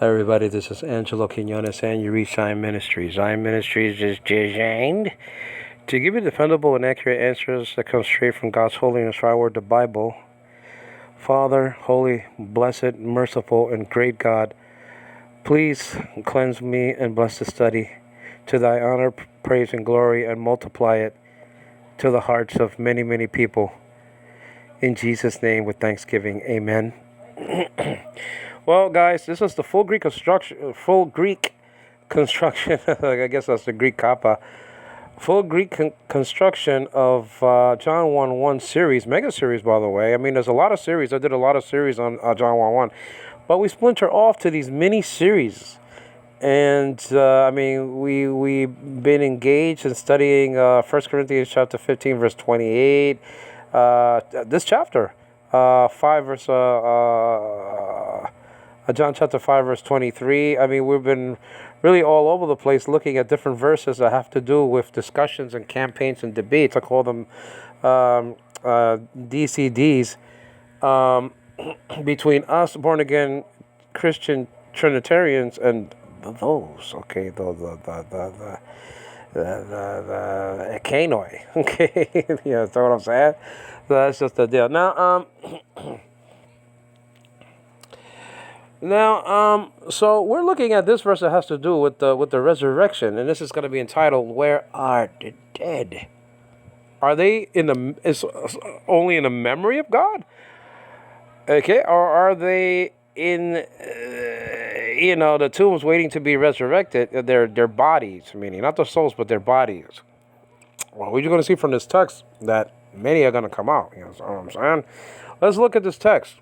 Hi everybody, this is Angelo Quinones and you reach Zion Ministries. Zion Ministries is designed to give you dependable and accurate answers that come straight from God's holy and inspired word, the Bible. Father, holy, blessed, merciful, and great God, please cleanse me and bless the study to thy honor, praise, and glory, and multiply it to the hearts of many, many people. In Jesus' name, with thanksgiving, amen. Well, guys, this is the full Greek construction. I guess that's the Greek kappa. Full Greek construction of John 1:1 series, mega series, by the way. I mean, there's a lot of series. I did a lot of series on John 1:1, but we splinter off to these mini series. And I mean, we've been engaged in studying 1 Corinthians chapter 15, verse 28. This chapter, 5 verse. John chapter 5, verse 23. I mean, we've been really all over the place looking at different verses that have to do with discussions and campaigns and debates. I call them DCDs, between us, born-again Christian Trinitarians, and those, okay, the Kanoi, okay? Yeah, that's what I'm saying? So that's just the deal. Now, so we're looking at this verse that has to do with the resurrection, and this is going to be entitled, "Where are the dead? Are they is only in the memory of God? Okay, or are they in the tombs waiting to be resurrected? Their bodies, meaning not their souls, but their bodies. Well, we're going to see from this text that many are going to come out. You know what I'm saying? Let's look at this text.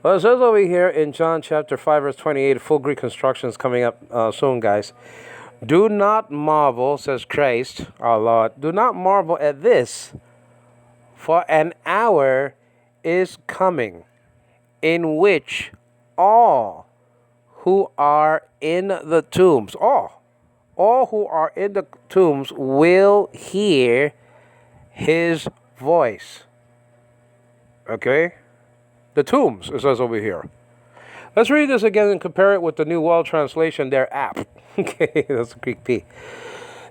Well, it says over here in John chapter 5, verse 28, full Greek construction is coming up soon, guys. "Do not marvel," says Christ, our Lord, "do not marvel at this, for an hour is coming in which all who are in the tombs, all who are in the tombs will hear his voice." Okay? The tombs, it says over here. Let's read this again and compare it with the New World Translation, their app. Okay, that's a Greek P.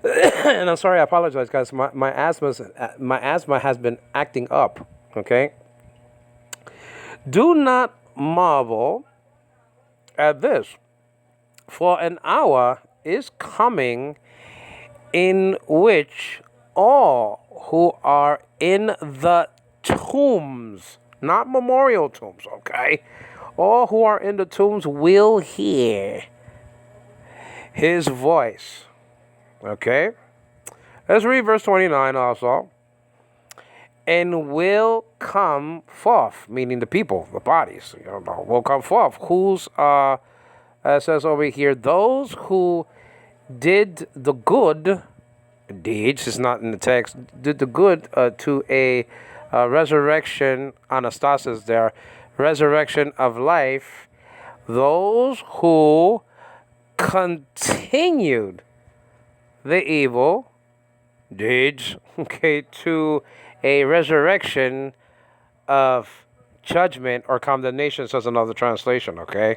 And I'm sorry, I apologize, guys. My asthma has been acting up. Okay. "Do not marvel at this, for an hour is coming in which all who are in the tombs," not memorial tombs, okay? "All who are in the tombs will hear his voice." Okay? Let's read verse 29 also. "And will come forth," meaning the people, the bodies, will come forth. Who's, it says over here, "those who did the good deeds," is not in the text, "did the good to a resurrection," anastasis there, resurrection of life, "those who continued the evil deeds," okay, "to a resurrection of judgment or condemnation," says another translation, okay?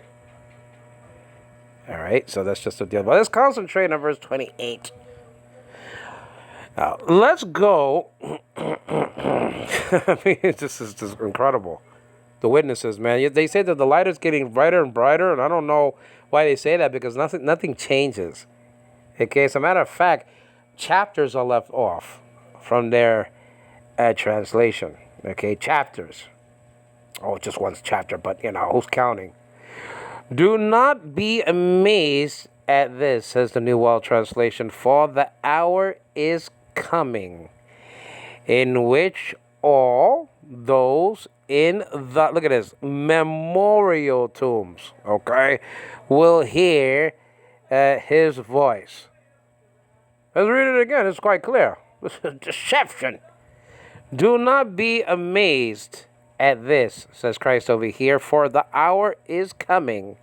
All right, so that's just a deal. But let's concentrate on verse 28. Now, let's go. I mean, this is just incredible. The witnesses, man. They say that the light is getting brighter and brighter, and I don't know why they say that, because nothing changes. Okay, as a matter of fact, chapters are left off from their translation. Okay, chapters. Oh, just one chapter, but who's counting? "Do not be amazed at this," says the New World Translation, "for the hour is coming in which all those in the," look at this, "memorial tombs," okay, "will hear his voice." Let's read it again. It's quite clear. This is deception. "Do not be amazed at this," says Christ over here, "for the hour is coming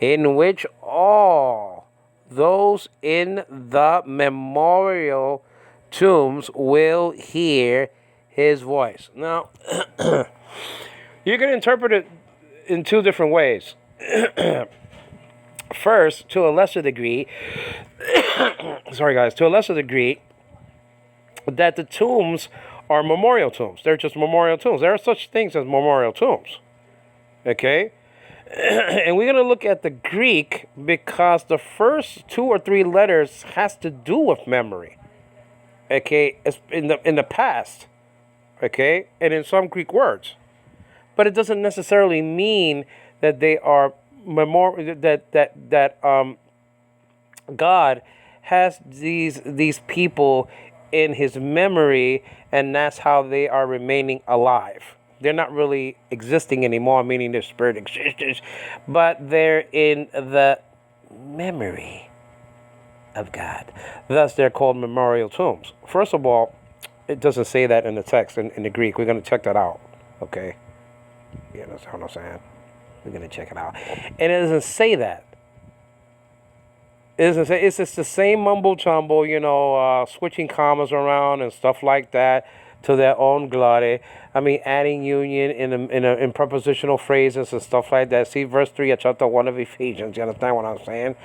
in which all those in the memorial tombs will hear his voice." Now, you can interpret it in two different ways. First, to a lesser degree, sorry guys, to a lesser degree, that the tombs are memorial tombs. They're just memorial tombs. There are such things as memorial tombs. Okay? And we're going to look at the Greek because the first 2 or 3 letters has to do with memory. Okay? It's in the past. Okay? And in some Greek words. But it doesn't necessarily mean that they are God has these people in his memory, and that's how they are remaining alive. They're not really existing anymore, meaning their spirit exists, but they're in the memory of God. Thus, they're called memorial tombs. First of all, it doesn't say that in the text, in the Greek. We're going to check that out, okay? Yeah, that's what I'm saying. We're going to check it out. And it doesn't say that. It's just the same mumble jumble, switching commas around and stuff like that to their own glory. I mean, adding union in prepositional phrases and stuff like that. See verse 3 of chapter 1 of Ephesians. You understand what I'm saying?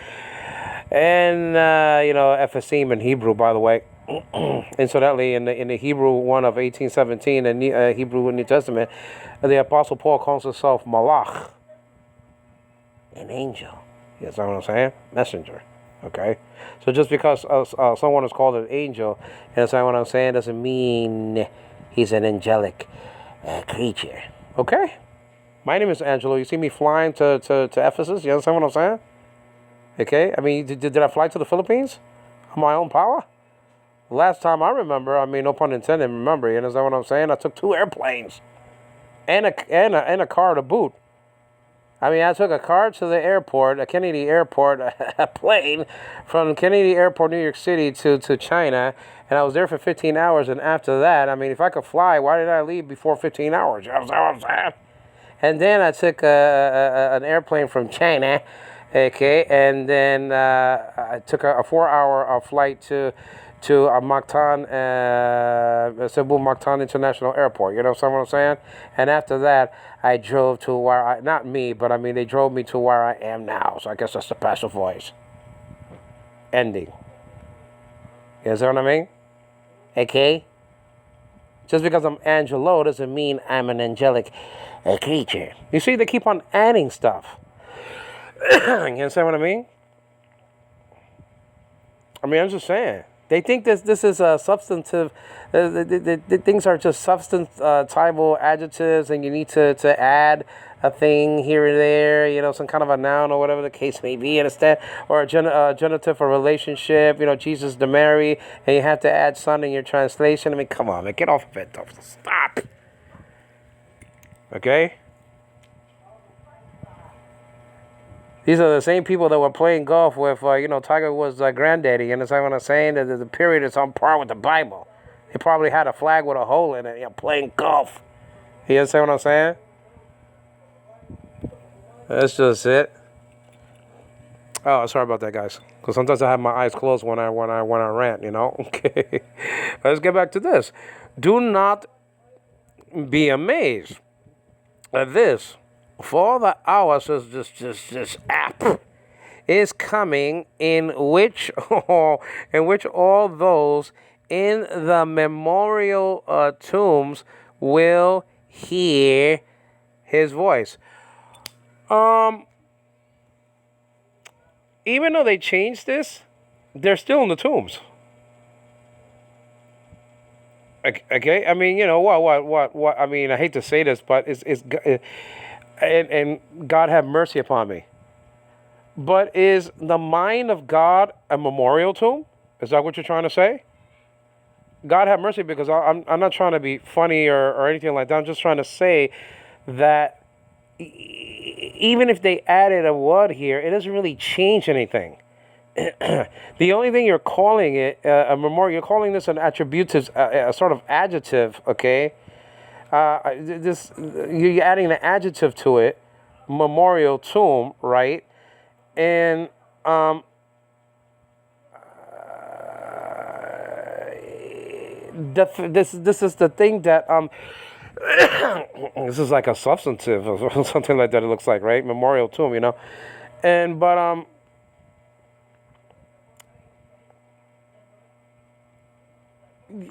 And Ephesim in Hebrew, by the way. Incidentally, in the Hebrew one of 1817, the Hebrew New Testament, the Apostle Paul calls himself Malach, an angel. You understand what I'm saying? Messenger. Okay? So just because someone is called an angel, you understand what I'm saying, doesn't mean he's an angelic creature. Okay? My name is Angelo. You see me flying to Ephesus? You understand what I'm saying? Okay? I mean, did I fly to the Philippines on my own power? Last time I remember, I mean, no pun intended, remember, you understand what I'm saying? I took 2 airplanes and a car to boot. I mean, I took a car to the airport, a Kennedy Airport, a plane from Kennedy Airport, New York City to China, and I was there for 15 hours. And after that, I mean, if I could fly, why did I leave before 15 hours? You know what I'm saying? And then I took an airplane from China, okay, and then I took a 4-hour flight to Mactan, Cebu Mactan International Airport. You know what I'm saying? And after that, I drove to where not me, but I mean, they drove me to where I am now. So I guess that's the passive voice. Ending. You know what I mean? Okay? Just because I'm Angelo doesn't mean I'm an angelic creature. You see, they keep on adding stuff. You understand what I mean? I mean, I'm just saying. They think this is a substantive. The things are just substantival adjectives, and you need to add a thing here and there, some kind of a noun or whatever the case may be, understand? Or a genitive or relationship, Jesus to Mary, and you have to add son in your translation. I mean, come on, man, get off of it. Stop. Okay? These are the same people that were playing golf with, Tiger Woods' granddaddy. You understand what I'm saying? The period is on par with the Bible. They probably had a flag with a hole in it, playing golf. You understand what I'm saying? That's just it. Oh, sorry about that, guys. Because sometimes I have my eyes closed when I rant, Okay. Let's get back to this. Do not be amazed at this. For the hour, says this app is coming in which all those in the memorial tombs will hear his voice. Even though they changed this, they're still in the tombs. Okay, I mean, what? I mean, I hate to say this, but it's and God have mercy upon me. But is the mind of God a memorial tomb? Is that what you're trying to say? God have mercy, because I'm not trying to be funny or anything like that. I'm just trying to say that even if they added a word here, it doesn't really change anything. The only thing you're calling it a memorial, you're calling this an attributive, a sort of adjective, okay? You're adding an adjective to it, memorial tomb, right? And this is the thing that This is like a substantive or something like that. It looks like, right? Memorial tomb, and but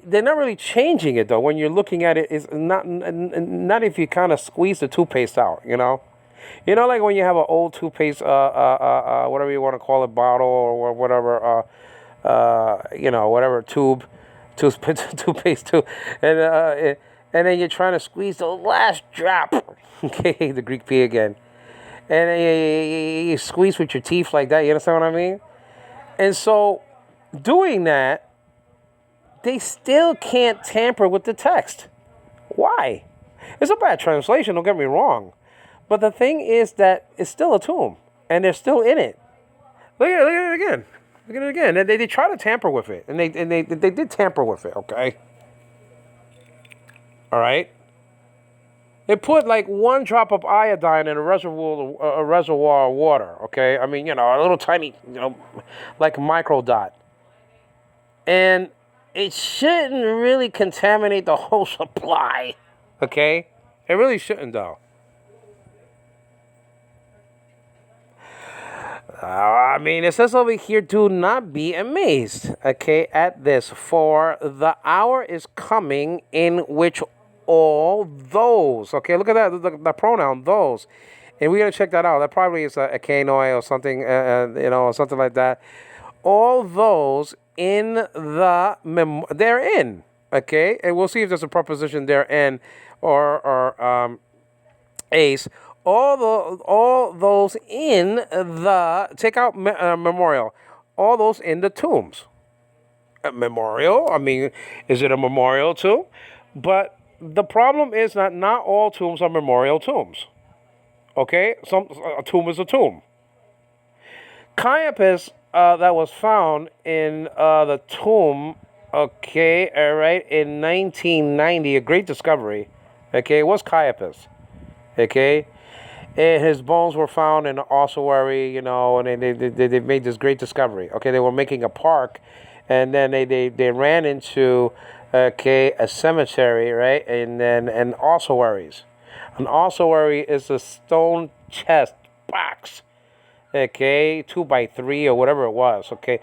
they're not really changing it though. When you're looking at it, it's not if you kind of squeeze the toothpaste out, like when you have an old toothpaste, whatever you want to call it, bottle or whatever, whatever toothpaste tube, and then you're trying to squeeze the last drop. Okay, the Greek P again, and then you squeeze with your teeth like that. You understand what I mean? And so, doing that, they still can't tamper with the text. Why? It's a bad translation, don't get me wrong. But the thing is that it's still a tomb, and they're still in it. Look at it again. Look at it again. And they try to tamper with it, and they did tamper with it, okay? All right? They put like 1 drop of iodine in a reservoir of water, okay? I mean, a little tiny, like a micro dot. And it shouldn't really contaminate the whole supply, okay? It really shouldn't, though. I mean, it says over here, do not be amazed, okay, at this, for the hour is coming in which all those, okay, look at that, the pronoun, those, and we're going to check that out. That probably is a kanoi or something, or something like that. All those in therein, okay, and we'll see if there's a preposition therein or ace. All those in the, take out memorial, all those in the tombs. Memorial, I mean, is it a memorial tomb? But the problem is that not all tombs are memorial tombs. Okay, a tomb is a tomb. Caiaphas, that was found in the tomb, okay, all right, in 1990, a great discovery. Okay, it was Caiaphas. Okay, and his bones were found in an ossuary, and they made this great discovery. Okay, they were making a park, and then they ran into, okay, a cemetery, right, and ossuaries. An ossuary is a stone chest box, okay, 2x3 or whatever it was, okay,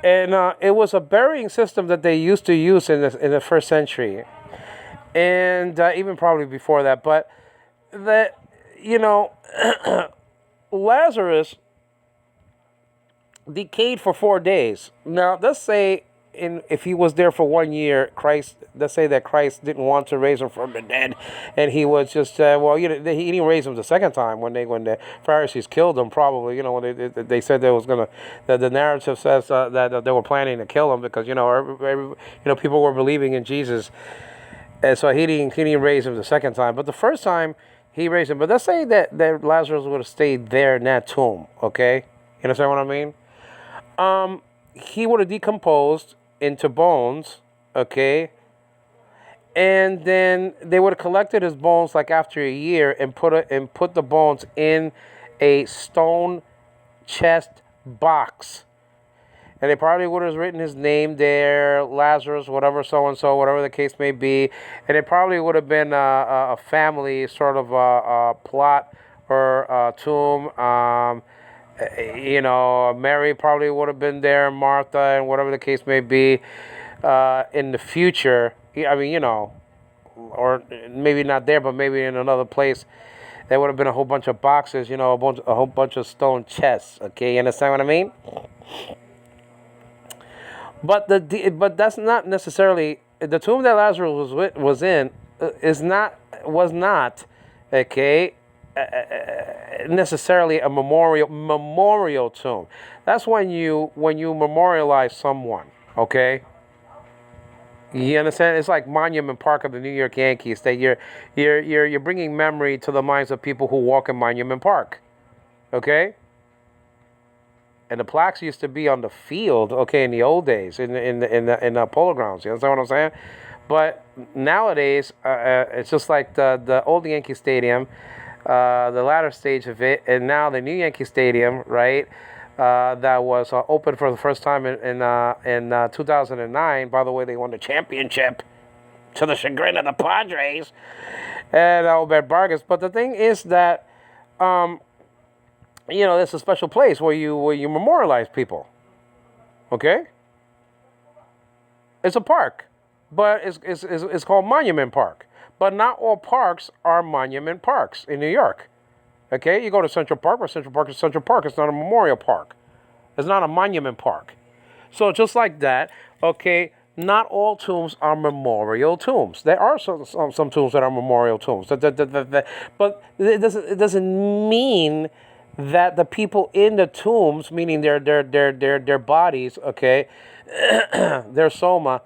and it was a burying system that they used to use in the first century, and even probably before that, but that, Lazarus decayed for 4 days. Now, let's say if he was there for 1 year, let's say that Christ didn't want to raise him from the dead, and he was just, he didn't raise him the second time when the Pharisees killed him, probably, when they said there was that the narrative says that they were planning to kill him because, people were believing in Jesus, and so he didn't raise him the second time, but the first time, he raised him. But let's say that Lazarus would have stayed there in that tomb, okay? You understand what I mean? He would have decomposed into bones, okay? And then they would have collected his bones like after a year and put the bones in a stone chest box. And they probably would have written his name there, Lazarus, whatever, so-and-so, whatever the case may be. And it probably would have been a family sort of plot or tomb. Mary probably would have been there, Martha, and whatever the case may be in the future. I mean, or maybe not there, but maybe in another place. There would have been a whole bunch of boxes, a whole bunch of stone chests. Okay, you understand what I mean? But that's not necessarily the tomb that Lazarus was in was not okay necessarily a memorial tomb. That's when you memorialize someone. Okay, you understand? It's like Monument Park of the New York Yankees. That you're bringing memory to the minds of people who walk in Monument Park. Okay. And the plaques used to be on the field, okay, in the old days, in the polo grounds. You understand what I'm saying? But nowadays, it's just like the old Yankee Stadium, the latter stage of it, and now the new Yankee Stadium, right? That was opened for the first time in 2009. By the way, they won the championship. to the chagrin of the Padres and Obed Vargas. But the thing is that, it's a special place where you memorialize people. Okay? It's a park, but it's called Monument Park. But not all parks are monument parks in New York. Okay? You go to Central Park, but Central Park is Central Park. It's not a memorial park. It's not a monument park. So just like that, okay, not all tombs are memorial tombs. There are some tombs that are memorial tombs. But it doesn't mean that the people in the tombs, meaning their bodies, okay, their soma,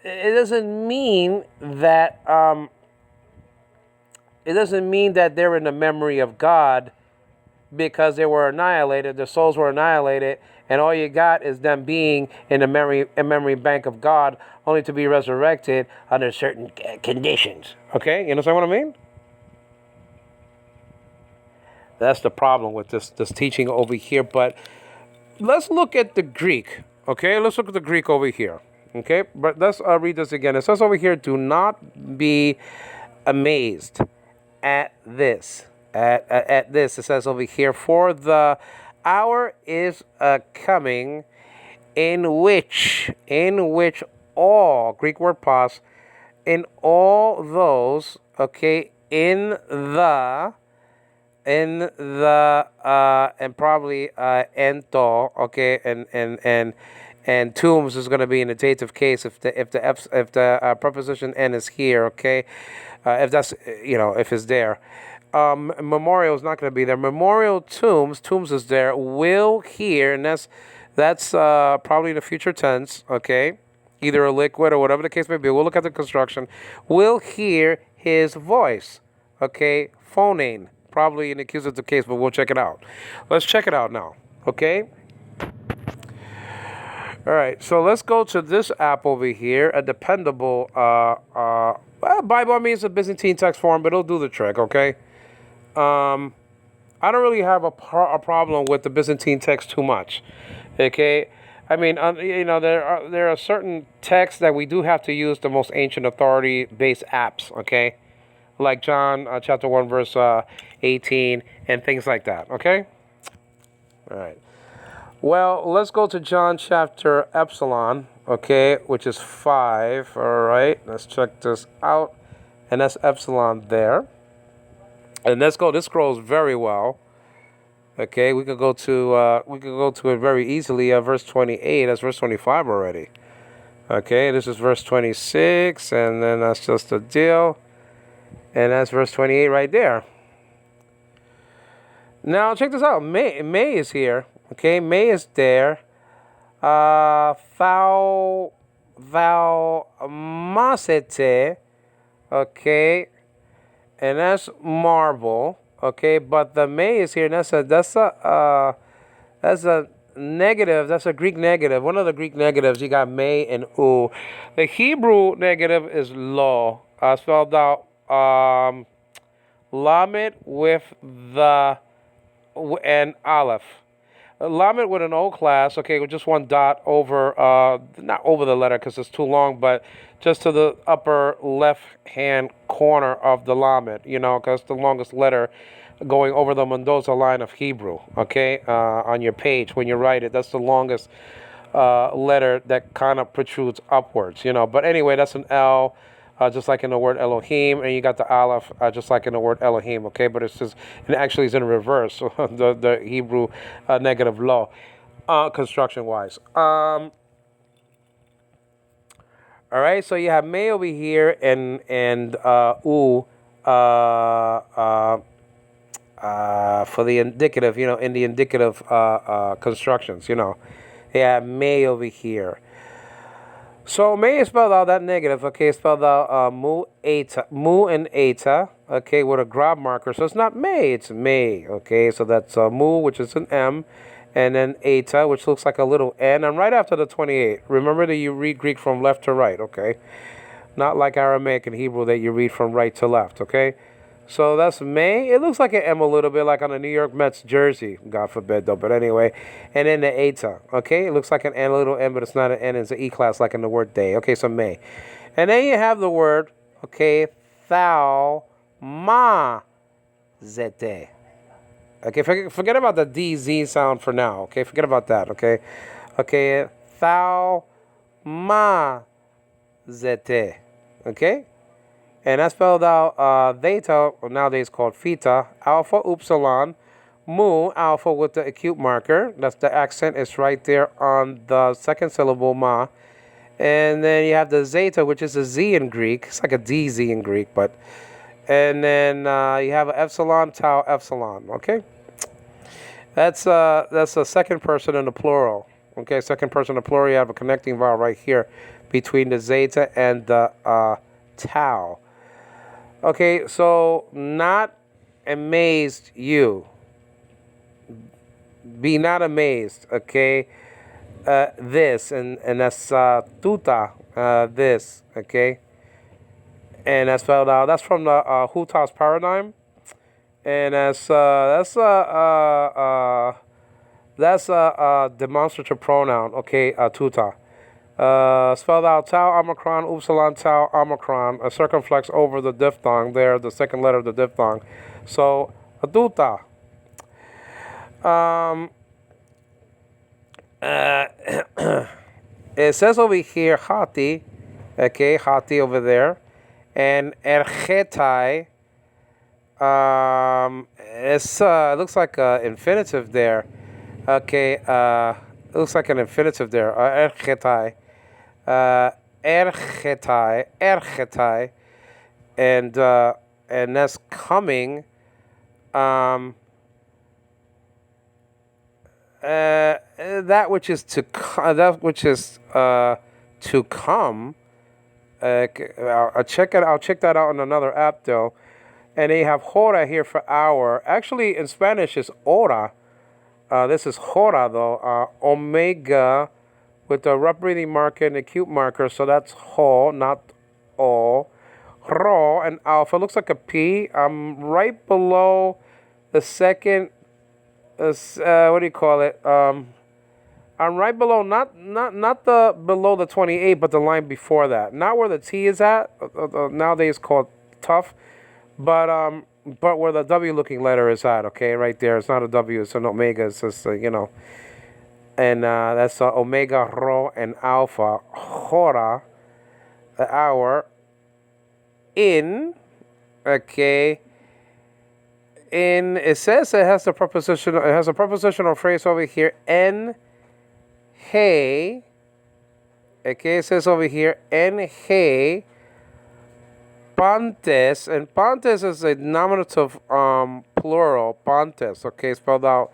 it doesn't mean that they're in the memory of God, because they were annihilated, their souls were annihilated, and all you got is them being in the memory bank of God, only to be resurrected under certain conditions. Okay, you understand what I mean? That's the problem with this teaching over here. But let's look at the Greek. Okay, let's look at the Greek over here. Okay, but let's read this again. It says over here, do not be amazed at this. At this, it says over here, for the hour is coming in which all, Greek word pas, in all those, okay, in the and probably ento, okay, and tombs is going to be in the dative case if the preposition n is here, okay, if that's if it's there. Memorial is not going to be there. Memorial tombs is there, will hear, and that's probably the future tense, okay, either a liquid or whatever the case may be. We'll look at the construction. Will hear his voice, okay, phoneme, probably in the accusative case, but we'll check it out. Let's check it out now, okay. All right, so let's go to this app over here, a dependable Bible. I mean, it's a Byzantine text form, but it'll do the trick, okay. I don't really have a problem with the Byzantine text too much, okay. I mean, there are certain texts that we do have to use the most ancient authority-based apps, okay, like John chapter 1 verse 18 and things like that, okay. All right. Well, let's go to John chapter epsilon, okay, which is 5. All right, let's check this out, and that's epsilon there. And let's go. This scrolls very well. Okay, we could go to it very easily. Verse 28. That's verse 25 already. Okay, this is verse 26, and then that's just a deal, and that's verse 28 right there. Now check this out. May is here. Okay, May is there. Thou masete. Okay. And that's marble, okay. But the May is here, and that's a negative. That's a Greek negative. One of the Greek negatives. You got May and U. The Hebrew negative is lo, spelled out lamed with the and aleph. Lamed with an O class, okay, with just one dot over, not over the letter because it's too long, but just to the upper left-hand corner of the lamed, because the longest letter going over the Mendoza line of Hebrew, okay, on your page when you write it. That's the longest letter that kind of protrudes upwards, But anyway, that's an L. Just like in the word Elohim, and you got the aleph, just like in the word Elohim, okay? But it actually is in reverse, so the Hebrew negative law, construction-wise. All right, so you have May over here and U for the indicative, in the indicative constructions, You have May over here. So May is spelled out that negative, okay, it's spelled out mu and eta, okay, with a grab marker. So it's not May, it's May, okay. So that's mu, which is an M, and then eta, which looks like a little N, and right after the 28. Remember that you read Greek from left to right, okay? Not like Aramaic and Hebrew that you read from right to left, okay? So that's May. It looks like an M a little bit, like on a New York Mets jersey. God forbid, though. But anyway. And then the eta. Okay? It looks like an N, a little N, but it's not an N. It's an E class, like in the word day. Okay, so May. And then you have the word, okay, thou ma zete. Okay, forget about the DZ sound for now. Okay, forget about that. Okay, okay, thou ma zete. Okay, and that's spelled out theta, or nowadays called theta, alpha, upsilon, mu, alpha with the acute marker. That's the accent is right there on the second syllable ma. And then you have the zeta, which is a Z in Greek. It's like a DZ in Greek, but. And then you have an epsilon, tau, epsilon. Okay, that's a second person in the plural. Okay, second person in the plural. You have a connecting vowel right here between the zeta and the tau. Okay, so not amazed you. Be not amazed. Okay, this and that's tuta. This. Okay. And that's spelled out. That's from the Hutas paradigm, and that's a demonstrative pronoun. Okay, tuta. Spelled out tau omicron upsilon tau omicron, a circumflex over the diphthong there, the second letter of the diphthong. So tuta. It says over here hati. Okay, hati over there. And erchetai, it looks like an infinitive there. Okay, it looks like an infinitive there. Erchetai, erchetai, and that's coming. That which is to come. I'll check it. I'll check that out on another app though. And they have hora here for hour. Actually, in Spanish is hora. This is hora though. Omega with the rough breathing marker and the acute marker. So that's ho, not o. Ro and alpha looks like a P. I'm right below the second. What do you call it? I'm right below, not the below the 28, but the line before that. Not where the T is at. Nowadays called tough, but where the W looking letter is at. Okay, right there. It's not a W. It's an omega. It's just and that's omega, rho, and alpha. Hora, the hour. In, okay. In it says it has a preposition. It has a prepositional phrase over here. En. Hey, okay, it says over here, en hey, pantes, and pantes is a nominative plural, pantes, okay, spelled out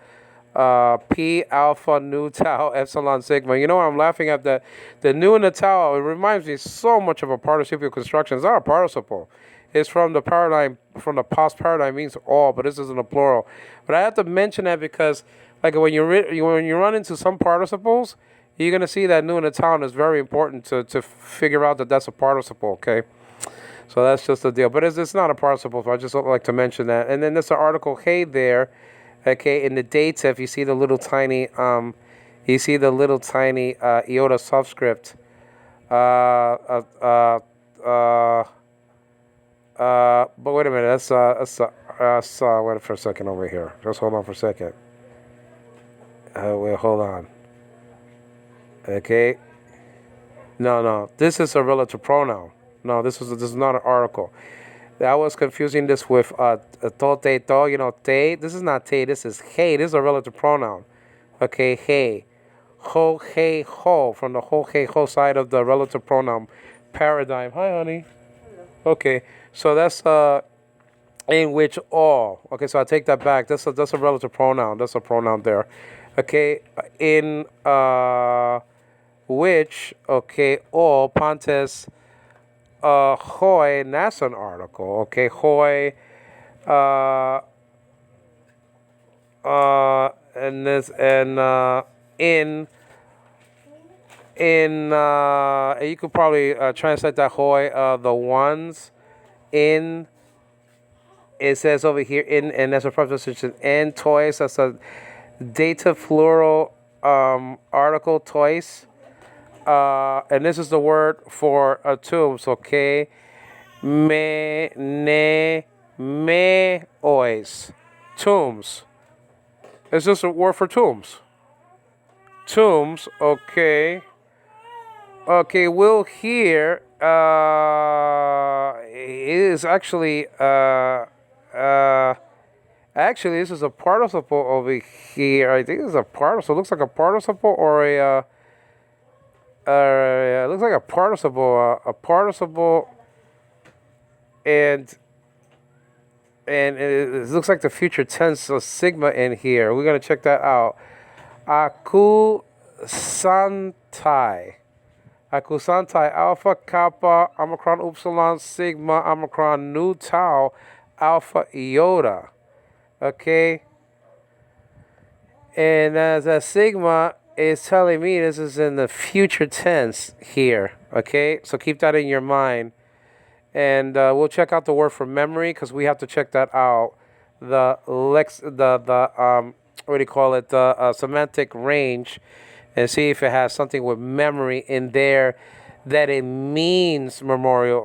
P, alpha, nu, tau, epsilon, sigma. You know, I'm laughing at the nu and the tau. It reminds me so much of a participial construction. It's not a participle. It's from the paradigm, from the past paradigm, means all, but this isn't a plural. But I have to mention that because, like, when you run into some participles, you're gonna see that nu and the tau is very important to figure out that that's a participle. Okay, so that's just the deal. But it's not a participle. So I just like to mention that. And then there's an article hey there. Okay, in the data, if you see the little tiny iota subscript. But wait a minute. That's wait for a second over here. Just hold on for a second. Wait, hold on. Okay. No. This is a relative pronoun. No, this is not an article. I was confusing this with to, te, to, te. This is not te, this is hey. This is a relative pronoun. Okay, hey. Ho, hey, ho. From the ho, hey, ho side of the relative pronoun paradigm. Hi, honey. Okay, so that's in which all. Okay, so I take that back. That's a relative pronoun. That's a pronoun there. Okay, in which, okay, all, pantes, hoi, and that's an article. Okay, hoi, and this, and in, you could probably translate that hoi, the ones, in, it says over here, in, and that's a preposition, in, toys, that's a dative plural article, toys. and this is the word for tombs, okay? Me, ne, me, ois. Tombs. Is this a word for tombs? Tombs, okay. Okay, we'll hear. It is actually. Actually, this is a participle over here. I think this is a participle. It looks like a participle or a. It looks like a participle. A participle, and it looks like the future tense of sigma in here. We're gonna check that out. Akusantai. Akusantai alpha kappa omicron upsilon sigma omicron nu tau alpha iota. Okay. And as a sigma is telling me this is in the future tense here. Okay. So keep that in your mind. And we'll check out the word for memory because we have to check that out. The what do you call it? The semantic range, and see if it has something with memory in there that it means memorial,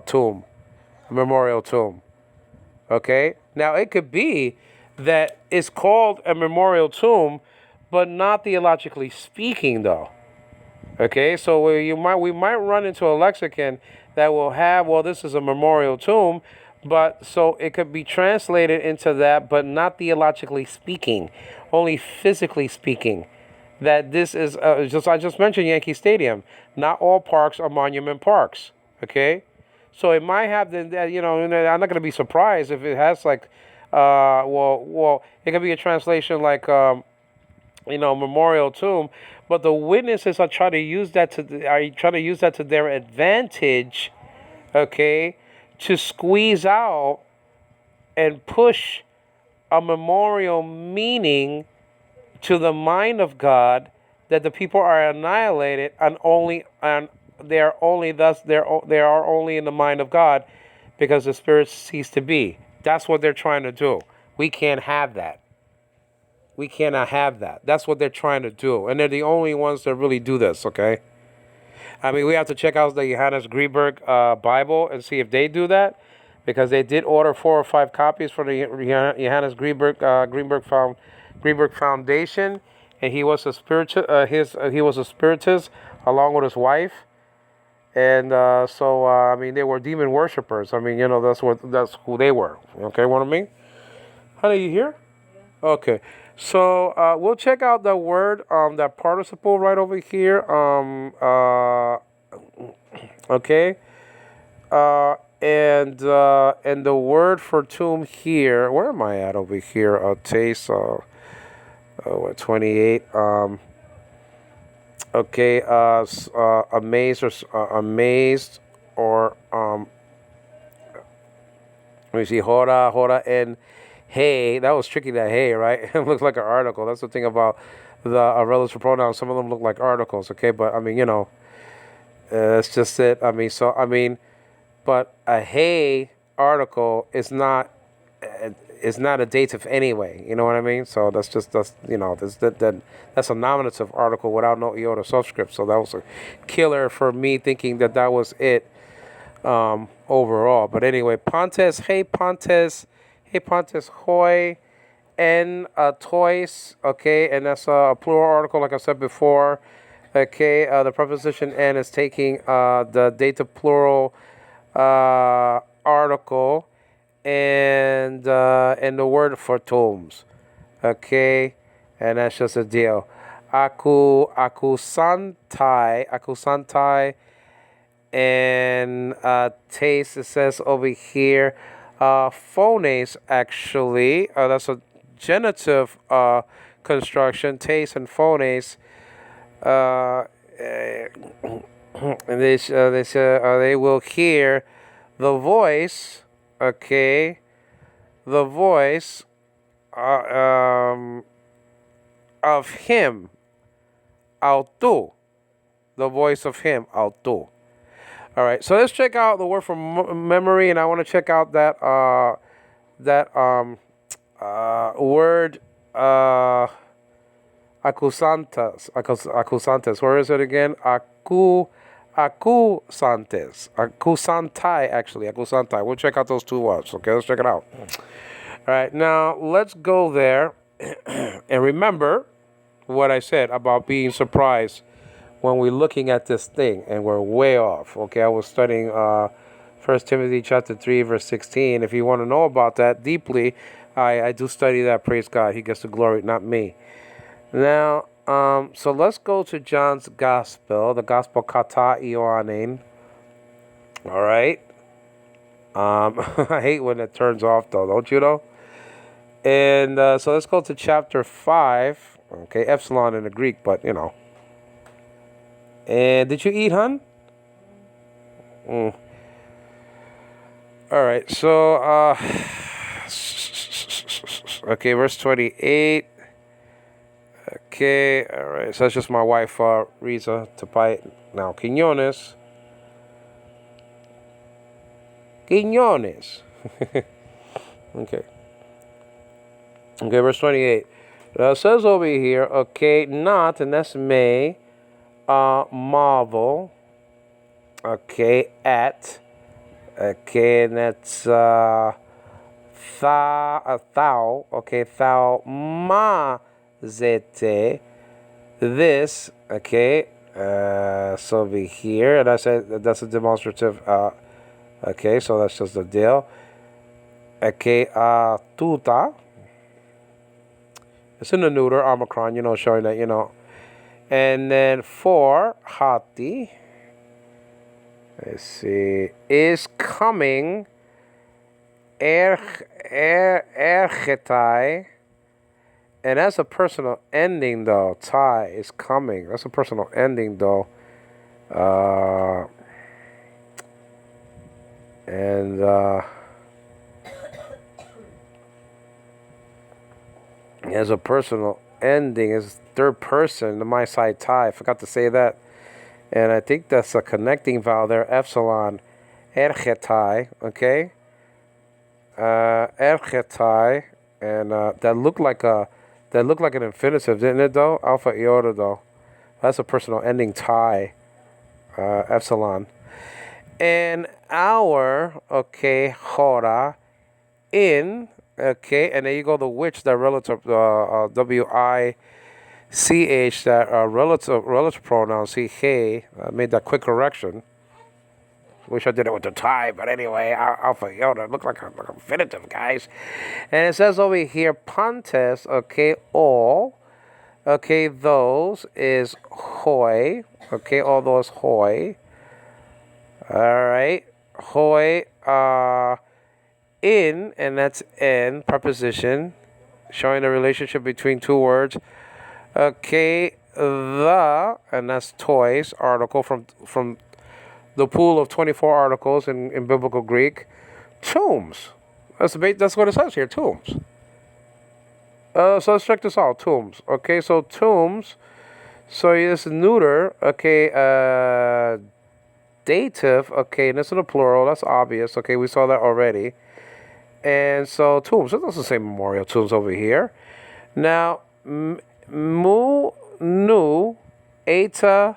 tomb, memorial tomb. Okay. Now it could be that it's called a memorial tomb, but not theologically speaking, though. Okay, so we might run into a lexicon that will have, well, this is a memorial tomb, but so it could be translated into that, but not theologically speaking, only physically speaking. That this is I just mentioned Yankee Stadium. Not all parks are monument parks. Okay, so it might have I'm not going to be surprised if it has like, it could be a translation like. Memorial tomb, but the witnesses are trying to use that to their advantage, okay, to squeeze out and push a memorial meaning to the mind of God that the people are annihilated and they are only in the mind of God because the spirits cease to be. That's what they're trying to do. We can't have that. We cannot have that. That's what they're trying to do. And they're the only ones that really do this, okay? I mean, we have to check out the Johannes Greenberg Bible and see if they do that, because they did order 4 or 5 copies for the Johannes Greenberg Foundation, and he was a spiritist along with his wife, and I mean, they were demon worshippers. I mean, that's who they were. Okay, what I mean? Honey, you here? Okay. So we'll check out the word, that participle right over here. Okay. And the word for tomb here. Where am I at over here? Taste. 28. Okay. Amazed or let me see. Hora and. Hey, that was tricky, that hey, right? It looks like an article. That's the thing about the relative pronouns. Some of them look like articles, okay? But, I mean, it's just it. I mean, but a hey article is not a dative anyway. You know what I mean? So that's a nominative article without no iota subscript. So that was a killer for me thinking that was it overall. But anyway, Pontes, hey, Pontes. Hey, Pontes, hoi, and tois, okay, and that's a plural article, like I said before, okay. The preposition n is taking the dative plural article and the word for tombs, okay, and that's just a deal. Akusantai, and taste, it says over here. Phones, actually, that's a genitive construction. Taste and phones, and they will hear the voice. Okay, the voice of him, autu. The voice of him, autu. All right, so let's check out the word for memory, and I want to check out that word Acusantes. Where is it again? Acusantes. Acusantai, actually. Acusantai. We'll check out those two words. Okay, let's check it out. All right, now let's go there and remember what I said about being surprised when we're looking at this thing and we're way off. Okay, I was studying 1 Timothy chapter 3, verse 16. If you want to know about that deeply, I do study that. Praise God. He gets the glory, not me. Now, so let's go to John's Gospel, the Gospel Kata Ioannin. All right. I hate when it turns off, though, don't you know? And so let's go to chapter 5. Okay, epsilon in the Greek, but, you know. And did you eat, hun? All right, so, okay, verse 28. Okay, all right, so that's just my wife, Riza, to buy now. Quinones. Quinones. Okay. Okay, verse 28. It says over here, okay, not, and that's may, marvel, okay, at, okay, and that's thou, okay, thou ma zete, this, okay, so over here, and I said that's a demonstrative, okay, so that's just a deal, okay, tuta, it's in the neuter, omicron, you know, showing that, you know. And then for hati, let's see, is coming, erchetai, and that's a personal ending, though. Tai is coming. That's a personal ending, though. As a personal ending is third person, the my side tie. I forgot to say that. And I think that's a connecting vowel there, epsilon. Erchetai, okay? Erchetai. And that looked like an infinitive, didn't it though? Alpha iota though. That's a personal ending tie. Epsilon. And our, okay, hora, in, okay, and there you go, the which, that relative, W-I-C-H, that relative pronoun, see, hey, I made that quick correction. Wish I did it with the tie, but anyway, alpha iota, look like an infinitive, guys. And it says over here, pantes, okay, all, okay, those is hoi, okay, all those hoi. All right, hoi, in, and that's in, preposition, showing the relationship between two words. Okay, the, and that's toys, article from the pool of 24 articles in biblical Greek. Tombs, that's what it says here, tombs. So let's check this out, tombs. Okay, so tombs, so it's neuter, okay, dative, okay, and it's in the plural, that's obvious, okay, we saw that already. And so tombs, it doesn't say memorial tombs over here. Now, mu, nu, eta,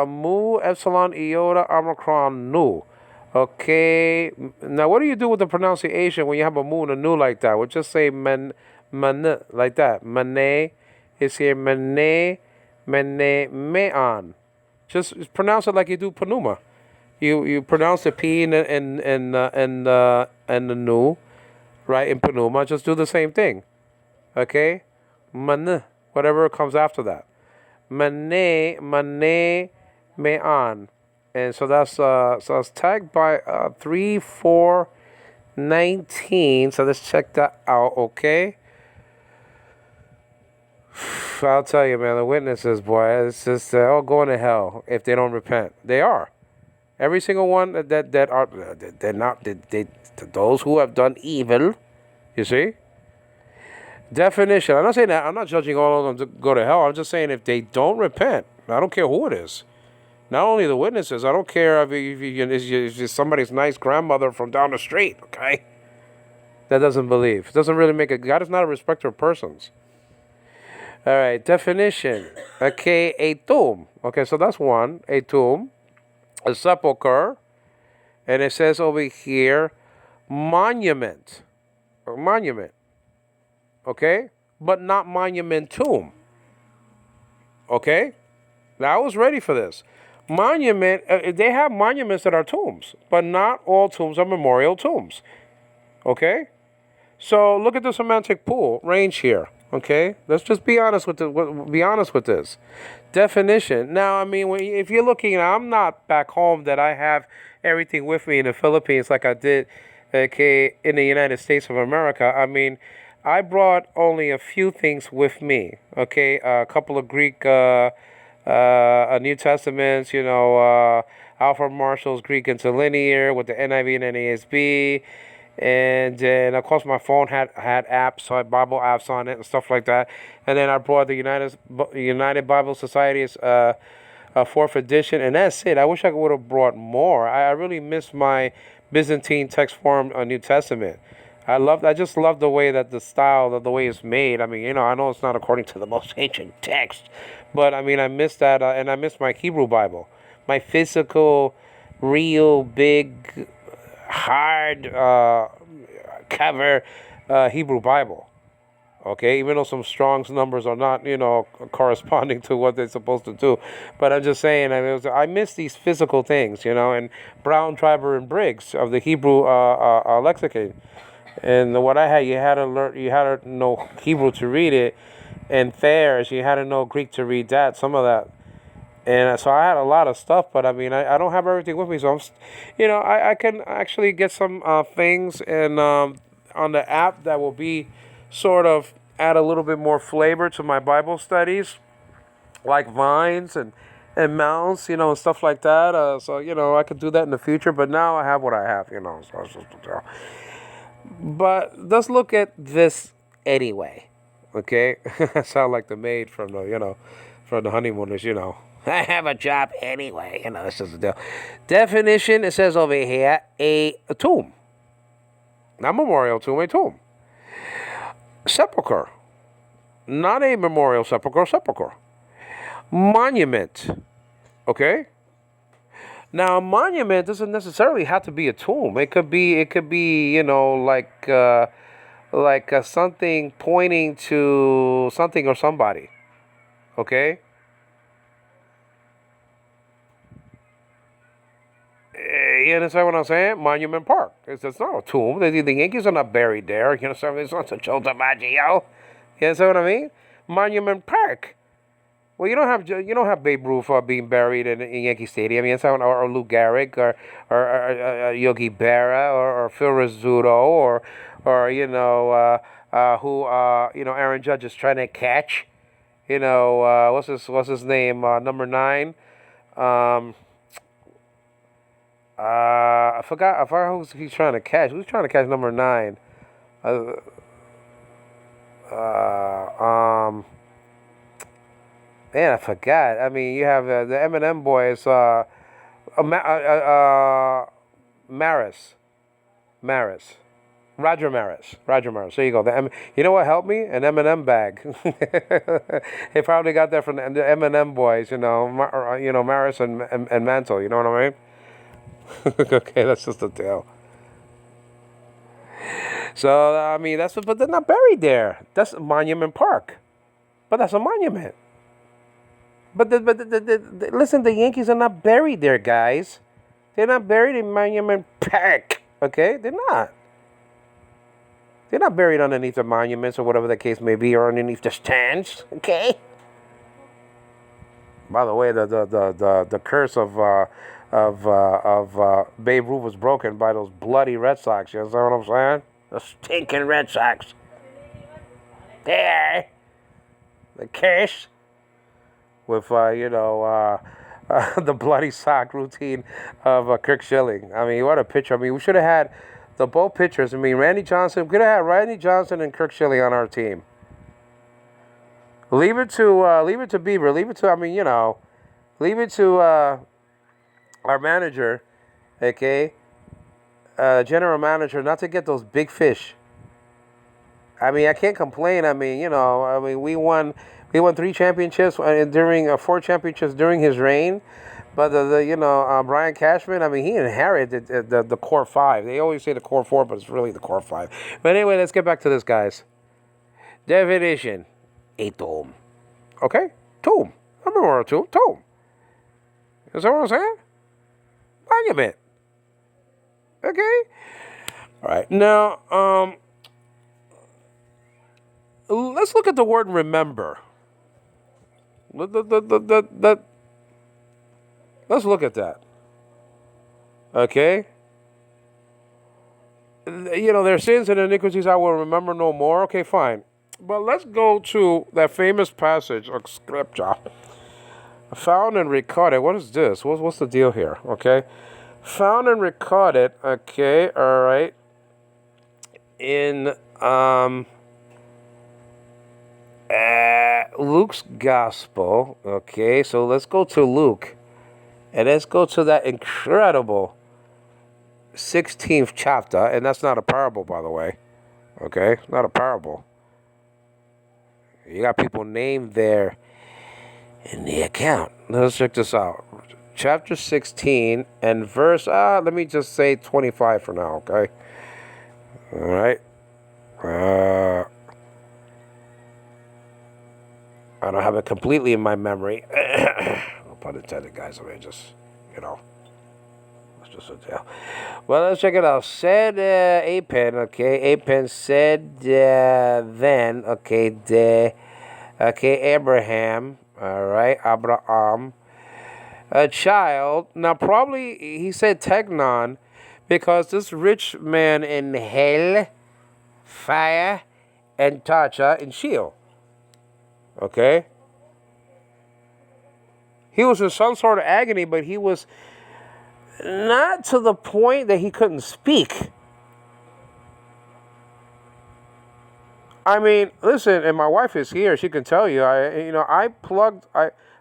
mu, epsilon, iota, omicron, nu. Okay, now what do you do with the pronunciation when you have a mu and a nu like that? We'll just say man, like that. Mane is here, mane, me'an. Just pronounce it like you do Panuma. You pronounce the P and the nu, right, in Panuma. Just do the same thing. Okay? Man, whatever comes after that. Mane, me'an. And so that's tagged by 3419. So let's check that out, okay? I'll tell you, man, the witnesses, boy, it's just they're all going to hell if they don't repent. They are. Every single one that are they're not those who have done evil. You see? Definition. I'm not saying that. I'm not judging all of them to go to hell. I'm just saying if they don't repent, I don't care who it is. Not only the witnesses. I don't care if it's somebody's nice grandmother from down the street. Okay. That doesn't believe. It doesn't really make a. God is not a respecter of persons. All right, definition. Okay, a tomb. Okay, so that's one. A tomb, a sepulcher, and it says over here, monument. Or monument. Okay, but not monument tomb. Okay, now I was ready for this. Monument. They have monuments that are tombs, but not all tombs are memorial tombs. Okay, so look at the semantic pool range here. Okay, let's just be honest with this definition. Now, I mean, if you're looking, I'm not back home that I have everything with me in the Philippines like I did, okay, in the United States of America. I mean, I brought only a few things with me. Okay, a couple of Greek, New Testaments. Alfred Marshall's Greek Interlinear with the NIV and NASB. And then, of course, my phone had apps, so I had Bible apps on it and stuff like that. And then I brought the United Bible Society's fourth edition, and that's it. I wish I would have brought more. I really miss my Byzantine text form New Testament. I just love the way that the style, the way it's made. I mean, I know it's not according to the most ancient text, but I mean, I miss that, and I miss my Hebrew Bible, my physical, real, big, hard cover Hebrew Bible. Okay, even though some Strong's numbers are not, corresponding to what they're supposed to do, but I'm just saying, I miss these physical things, and Brown, Triber, and Briggs of the Hebrew lexicon, and what I had, you had to know Hebrew to read it, and Thayer's, you had to know Greek to read that, some of that. And so I had a lot of stuff, but I mean, I don't have everything with me. So I can actually get some things and on the app that will be sort of add a little bit more flavor to my Bible studies, like vines and mounts, and stuff like that. So I could do that in the future. But now I have what I have, So, but let's look at this anyway. Okay, I sound like the maid from the honeymooners. I have a job anyway. That's just the deal. Definition, it says over here, a tomb. Not memorial tomb, a tomb. Sepulcher. Not a memorial sepulcher. Monument. Okay? Now, a monument doesn't necessarily have to be a tomb. It could be, like something pointing to something or somebody. Okay? You understand what I'm saying? Monument Park. It's not a tomb. The Yankees are not buried there. You understand? It's not a Joe DiMaggio. You understand what I mean? Monument Park. Well, you don't have Babe Ruth being buried in Yankee Stadium. You understand? Or Lou Gehrig or Yogi Berra or Phil Rizzuto or who Aaron Judge is trying to catch. What's his name? Number 9. I forgot who he's trying to catch. Who's trying to catch number 9? Man, I forgot. I mean, you have the Eminem boys. Maris. Roger Maris. There you go. You know what helped me? An Eminem bag. They probably got that from the Eminem boys. Maris and Mantle. You know what I mean? Okay, that's just a tale. So I mean, but they're not buried there. That's Monument Park, but that's a monument. But listen, the Yankees are not buried there, guys. They're not buried in Monument Park. Okay, they're not. They're not buried underneath the monuments or whatever the case may be, or underneath the stands. Okay. By the way, the curse of Babe Ruth was broken by those bloody Red Sox. You understand what I'm saying? The stinking Red Sox. There. The curse with the bloody sock routine of Kirk Schilling. I mean, what a pitcher. I mean, we should have had both pitchers. I mean, Randy Johnson. We could have had Randy Johnson and Kirk Schilling on our team. Leave it to Bieber. Leave it to our manager, okay, general manager, not to get those big fish. I mean, I can't complain. I mean, we won He won 3 championships during 4 championships during his reign. But Brian Cashman, I mean, he inherited the core 5. They always say the core 4, but it's really the core 5. But anyway, let's get back to this, guys. Definition: a tomb. Okay, tomb. I remember a tomb. Tomb. Is that what I'm saying? Monument. Okay. All right. Now, let's look at the word remember. Let's look at that. Okay. Their sins and iniquities I will remember no more. Okay, fine. But let's go to that famous passage of scripture. Found and recorded. What is this? What's the deal here? Okay. Found and recorded. Okay. All right. In Luke's gospel. Okay. So let's go to Luke. And let's go to that incredible 16th chapter. And that's not a parable, by the way. Okay? Not a parable. You got people named there in the account. Let's check this out. Chapter 16 and verse, let me just say 25 for now, okay? All right. I don't have it completely in my memory. No pun intended, guys. I mean, just, it's just a deal. Well, let's check it out. Said Apen, okay? Apen said then, okay, Abraham, all right, Abraham, a child. Now, probably he said Tegnon because this rich man in hell, fire, and torture in Sheol. Okay? He was in some sort of agony, but he was not to the point that he couldn't speak. I mean, listen, and my wife is here. She can tell you. I plugged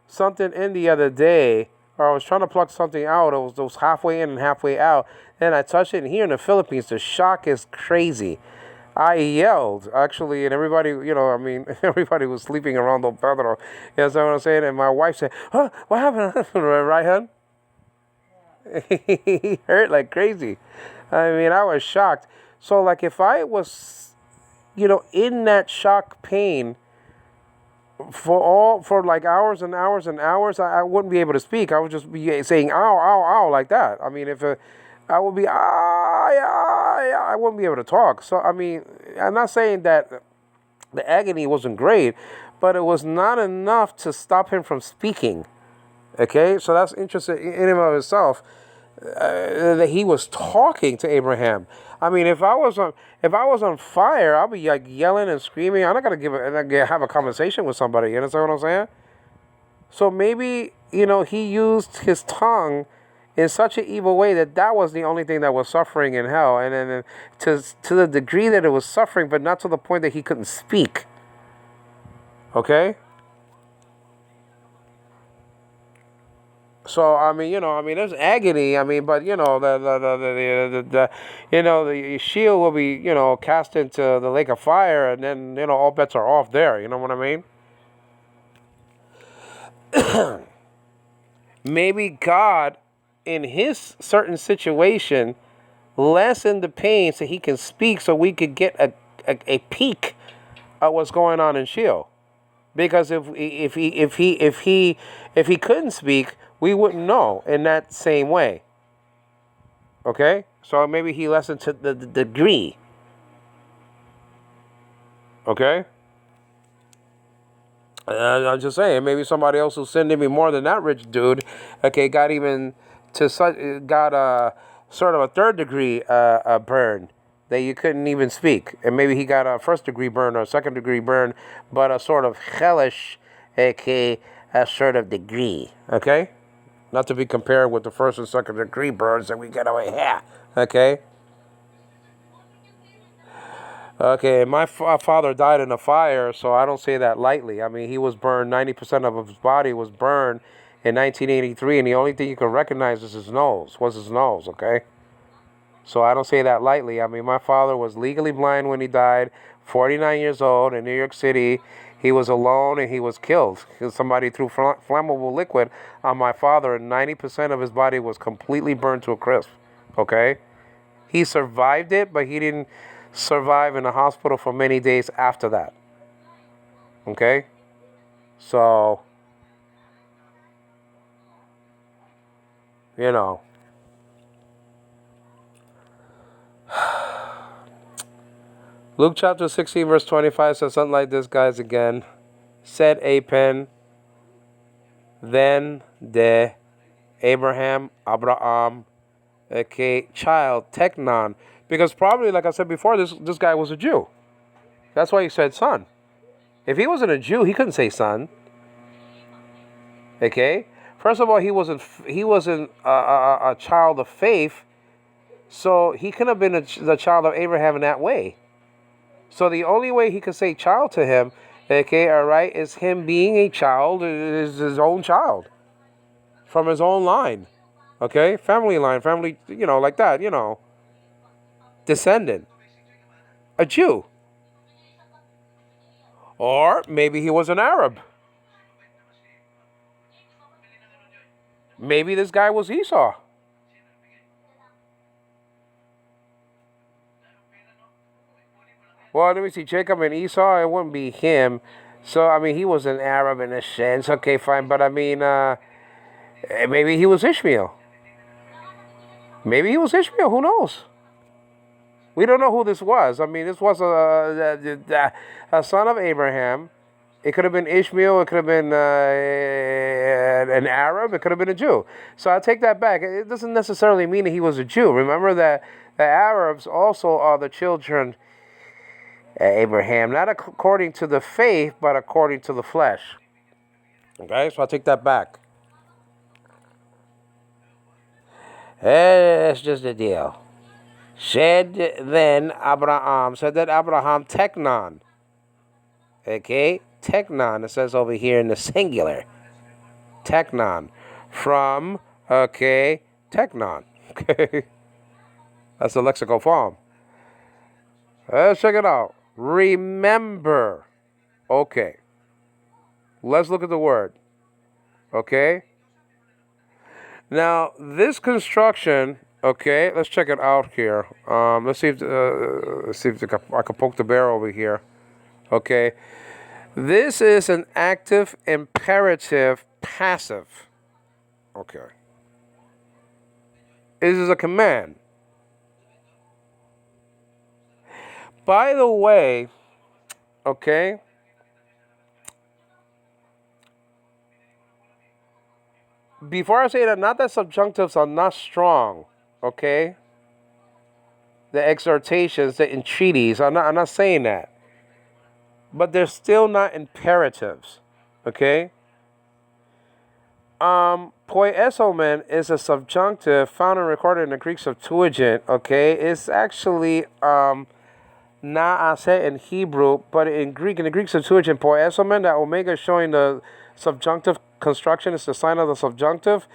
something in the other day, or I was trying to plug something out. It was halfway in and halfway out. Then I touched it, and here in the Philippines, the shock is crazy. I yelled, actually, and everybody, everybody was sleeping around the pedro. You know what I'm saying? And my wife said, "Huh, what happened?" Right, hon? He hurt like crazy. I mean, I was shocked. So, like, if I was, in that shock pain for like hours and hours and hours, I wouldn't be able to speak. I would just be saying, "Ow, ow, ow," like that. I mean, I would be, I wouldn't be able to talk. So, I mean, I'm not saying that the agony wasn't great, but it was not enough to stop him from speaking. Okay, so that's interesting in and of itself, that he was talking to Abraham. I mean, if I was on fire, I'll be like yelling and screaming. I'm not gonna have a conversation with somebody. You understand what I'm saying? So maybe he used his tongue in such an evil way that was the only thing that was suffering in hell, and then to the degree that it was suffering, but not to the point that he couldn't speak. Okay. So I mean, there's agony. I mean, but the shield will be cast into the lake of fire, and then all bets are off there. You know what I mean? Maybe God, in his certain situation, lessen the pain so he can speak, so we could get a peek of what's going on in Sheol. Because if he couldn't speak, we wouldn't know in that same way. Okay, so maybe he lessened to the degree. Okay. I'm just saying, maybe somebody else who sinned even more than that rich dude, okay, got sort of a third degree burn that you couldn't even speak, and maybe he got a first degree burn or a second degree burn, but a sort of hellish, okay, a sort of degree, okay, not to be compared with the first and second degree burns that we get over here, okay. Okay, my father died in a fire, so I don't say that lightly. I mean, he was burned, 90% of his body was burned in 1983, and the only thing you can recognize is his nose, okay? So I don't say that lightly. I mean, my father was legally blind when he died 49 years old in New York City. He was alone and he was killed. Somebody threw flammable liquid on my father, and 90% of his body was completely burned to a crisp. Okay? He survived it, but he didn't survive in the hospital for many days after that. Okay? So, you know. Luke chapter 16, verse 25 says something like this, guys, again. Said Apen, then de Abraham, okay, child, Technon. Because probably, like I said before, this guy was a Jew. That's why he said son. If he wasn't a Jew, he couldn't say son. Okay? First of all, he wasn't a child of faith, so he couldn't have been the child of Abraham in that way. So the only way he could say child to him, okay, all right, is him being a child, is his own child. From his own line. Okay? Family line, family, like that, Descendant. A Jew. Or maybe he was an Arab. Maybe this guy was Esau. Well, let me see. Jacob and Esau, it wouldn't be him. So, I mean, he was an Arab in a sense. Okay, fine. But, I mean, maybe he was Ishmael. Maybe he was Ishmael. Who knows? We don't know who this was. I mean, this was a son of Abraham. It could have been Ishmael. It could have been an Arab. It could have been a Jew. So I take that back. It doesn't necessarily mean that he was a Jew. Remember that the Arabs also are the children of Abraham, not according to the faith, but according to the flesh. Okay, so I'll take that back. That's just the deal. Said that Abraham Technon. Okay, Technon, it says over here in the singular. Technon. From, okay, Technon. Okay. That's the lexical form. Let's check it out. Remember. Okay. Let's look at the word. Okay. Now, this construction, okay, let's check it out here. Let's see if I can poke the bear over here. Okay. This is an active imperative passive. Okay. This is a command. By the way, okay, before I say that, not that subjunctives are not strong, okay? The exhortations, the entreaties, I'm not saying that. But they're still not imperatives, okay? Poiesomen is a subjunctive found and recorded in the Greek Septuagint, okay? It's actually Naaseh in Hebrew, but in the Greek Septuagint, poiesomen, that omega showing the subjunctive construction is the sign of the subjunctive.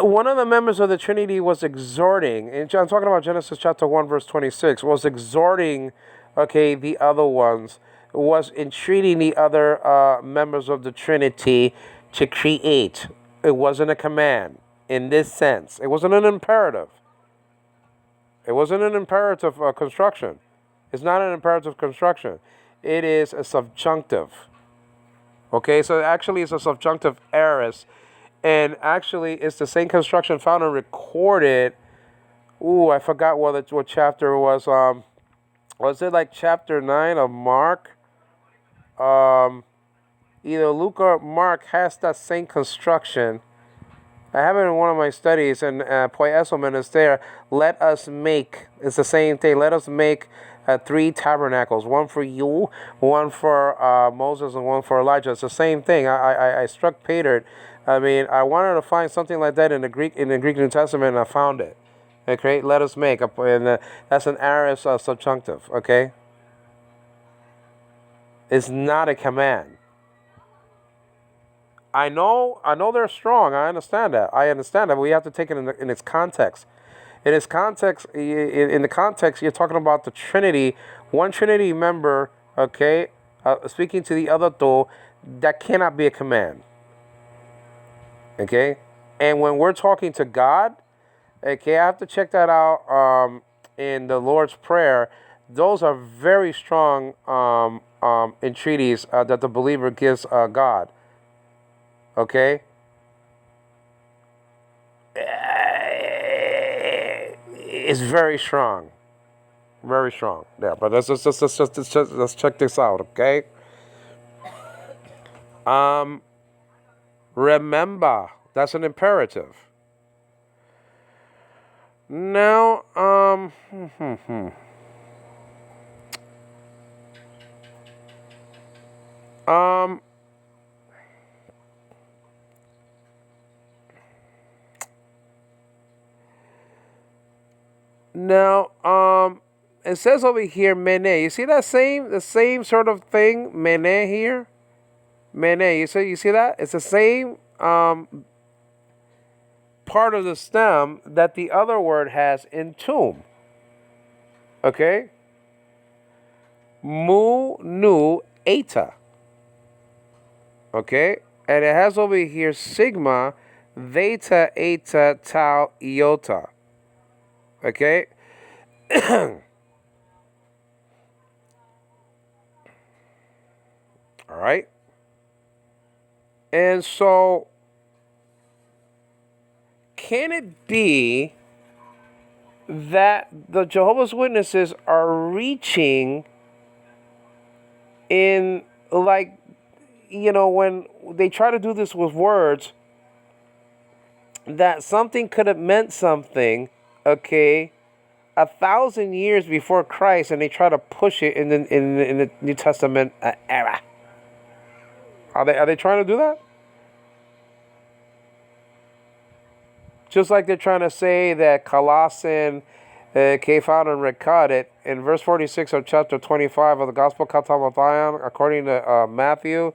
One of the members of the Trinity was exhorting, and I'm talking about Genesis chapter 1, verse 26, was exhorting, okay, the other ones, was entreating the other members of the Trinity to create. It wasn't a command in this sense. It wasn't an imperative. It wasn't an imperative construction. It's not an imperative construction. It is a subjunctive. Okay, so actually it's a subjunctive aorist. And actually it's the same construction found and recorded. Ooh, I forgot what chapter it was. Was it like chapter 9 of Mark? Either Luke or Mark has that same construction. I have it in one of my studies, and poiesomen is there. Let us make. It's the same thing. Let us make 3 tabernacles. One for you, one for Moses, and one for Elijah. It's the same thing. I struck Peter. I mean, I wanted to find something like that in the Greek New Testament, and I found it. Okay, let us make. And that's an aorist subjunctive. Okay, it's not a command. I know they're strong. I understand that. But we have to take it in its context. In its context, in the context, you're talking about the Trinity, one Trinity member, okay, speaking to the other two, that cannot be a command, okay? And when we're talking to God, okay, I have to check that out in the Lord's Prayer. Those are very strong entreaties that the believer gives God, okay? It's very strong. Very strong. Yeah, but let's check this out, okay? Remember, that's an imperative. Now, now, it says over here, mene. You see that the same sort of thing, mene here? Mene, you see that? It's the same part of the stem that the other word has in tomb. Okay? Mu, nu, eta. Okay? And it has over here sigma, theta, eta, tau, iota. Okay? All right? And so, can it be that the Jehovah's Witnesses are reaching in, like, you know, when they try to do this with words, that something could have meant something, okay, 1,000 years before Christ, and they try to push it in the New Testament era? Are they trying to do that? Just like they're trying to say that Colossian found and recorded in verse 46 of chapter 25 of the Gospel Katamathayan, according to Matthew,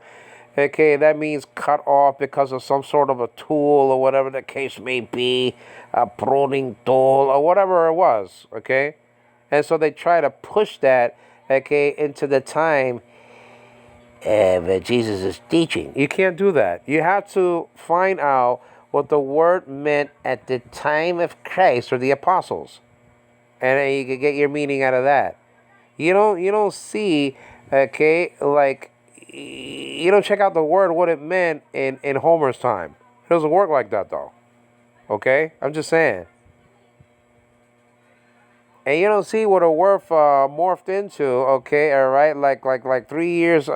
okay, that means cut off because of some sort of a tool or whatever the case may be, a pruning tool or whatever it was, okay? And so they try to push that, okay, into the time that Jesus is teaching. You can't do that. You have to find out what the word meant at the time of Christ or the apostles, and then you can get your meaning out of that. You don't see, okay, like, you don't check out the word what it meant in Homer's time. It doesn't work like that though. Okay, I'm just saying. And you don't see what a word morphed into. Okay, all right, like 3 years.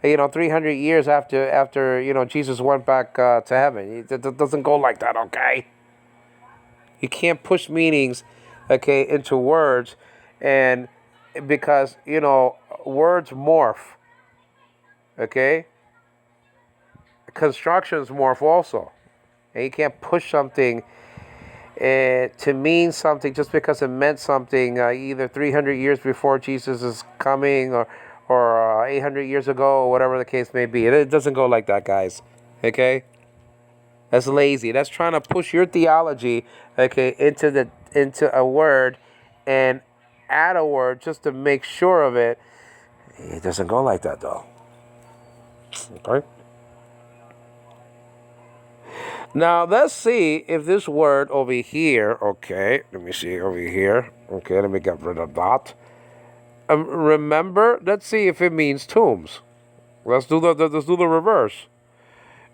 300 years after Jesus went back to heaven. It doesn't go like that, okay? You can't push meanings, okay, into words, and because, words morph, okay? Constructions morph also. And you can't push something to mean something just because it meant something either 300 years before Jesus is coming or 800 years ago, or whatever the case may be. It doesn't go like that, guys. Okay? That's lazy. That's trying to push your theology, okay, into a word and add a word just to make sure of it. It doesn't go like that, though. Okay? Now, let's see if this word over here, okay, let me see over here. Okay, let me get rid of that. Remember, let's see if it means tombs. Let's do the reverse.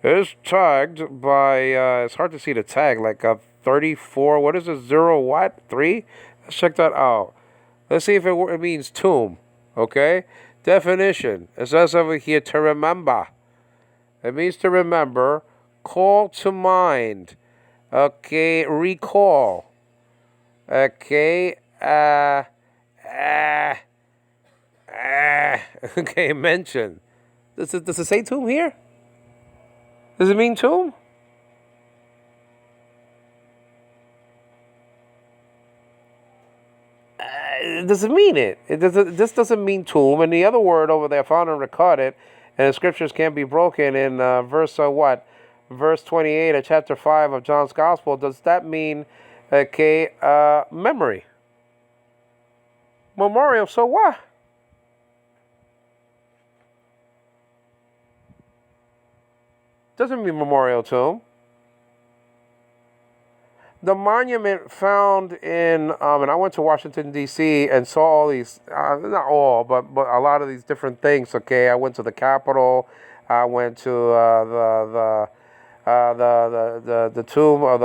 It's tagged by, it's hard to see the tag, like a 34, what is it, 0 what, 3? Let's check that out. Let's see if it means tomb, okay? Definition, it says over here to remember. It means to remember, call to mind, okay, recall, okay, okay, mention. Does it say tomb here? Does it mean tomb? Does it mean it? This doesn't mean tomb. And the other word over there, found and recorded, and the scriptures can't be broken in verse 28 of chapter 5 of John's Gospel. Does that mean, Okay, memory. Memorial, so what? Doesn't mean memorial tomb. The monument found in, and I went to Washington D.C. and saw all these, not all, but a lot of these different things. Okay, I went to the Capitol. I went to the tomb of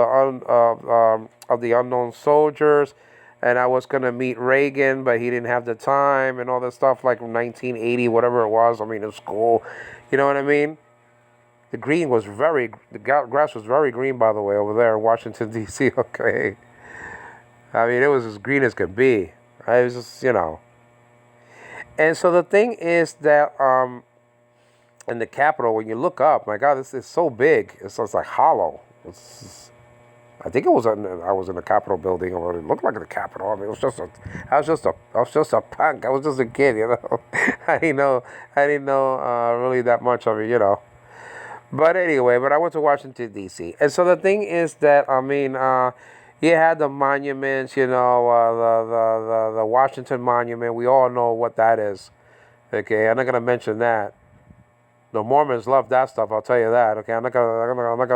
the unknown soldiers, and I was gonna meet Reagan, but he didn't have the time and all this stuff, like 1980, whatever it was. I mean, it was cool. You know what I mean? The grass was very green, by the way, over there in Washington, D.C., okay? I mean, it was as green as could be. It was just, And so the thing is that in the Capitol, when you look up, my God, this is so big. It's like hollow. I think I was in the Capitol building, or it looked like the Capitol. I mean, I was just a punk. I was just a kid, I didn't know really that much of it. But anyway, I went to Washington, D.C. And so the thing is that, I mean, you had the monuments, the Washington Monument. We all know what that is. Okay, I'm not going to mention that. The Mormons love that stuff, I'll tell you that. Okay, I'm not gonna, I'm not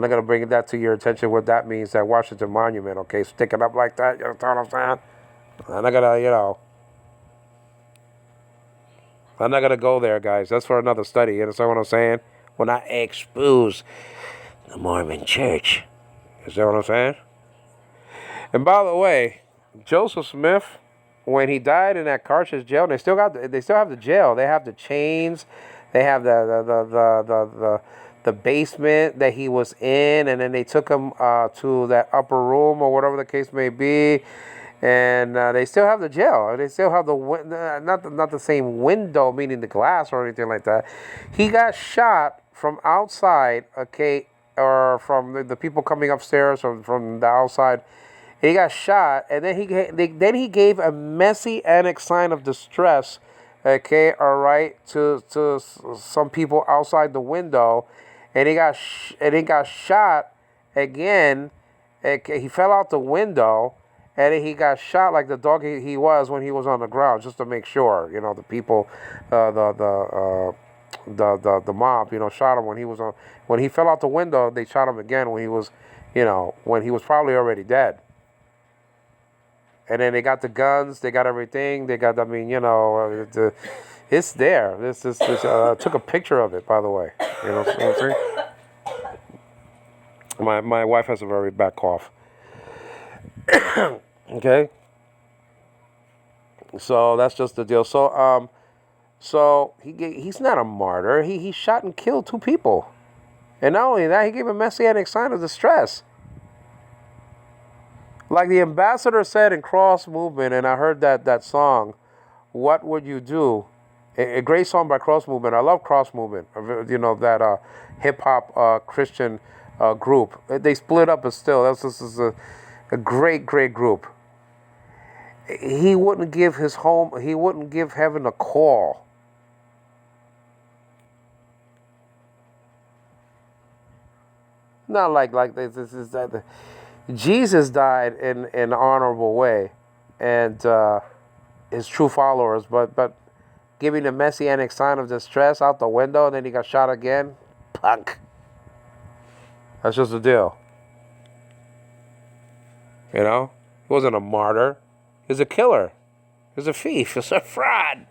gonna bring that to your attention. What that means, that Washington Monument. Okay, sticking up like that. You know what I'm saying? I'm not gonna, I'm not going to go there, guys. That's for another study. You understand what I'm saying? When I expose the Mormon church. You understand what I'm saying? And by the way, Joseph Smith, when he died in that Carthage jail, they still have the jail. They have the chains. They have the basement that he was in, and then they took him to that upper room or whatever the case may be. And they still have the jail. They still have not the same window, meaning the glass or anything like that. He got shot from outside, okay, or from the people coming upstairs or from the outside. He got shot, and then he gave a messianic sign of distress, okay, all right, to some people outside the window, and he got shot again. Okay, he fell out the window. And then he got shot like the dog he was when he was on the ground, just to make sure, the people, the mob, shot him when he fell out the window. They shot him again when he was probably already dead. And then they got the guns, they got everything, it's there. This took a picture of it, by the way. You know what I'm saying? My wife has a very bad cough. Okay, so that's just the deal. So he's not a martyr. He shot and killed 2 people, and not only that, he gave a messianic sign of distress. Like the ambassador said in Cross Movement, and I heard that song, "What Would You Do?" A great song by Cross Movement. I love Cross Movement. That hip hop Christian group. They split up, but still, this is a great group. He wouldn't give heaven a call. Not like this is that Jesus died in an honorable way, and his true followers, but giving a messianic sign of distress out the window, and then he got shot again. Punk. That's just the deal. He wasn't a martyr. He's a killer. He's a thief. He's a fraud.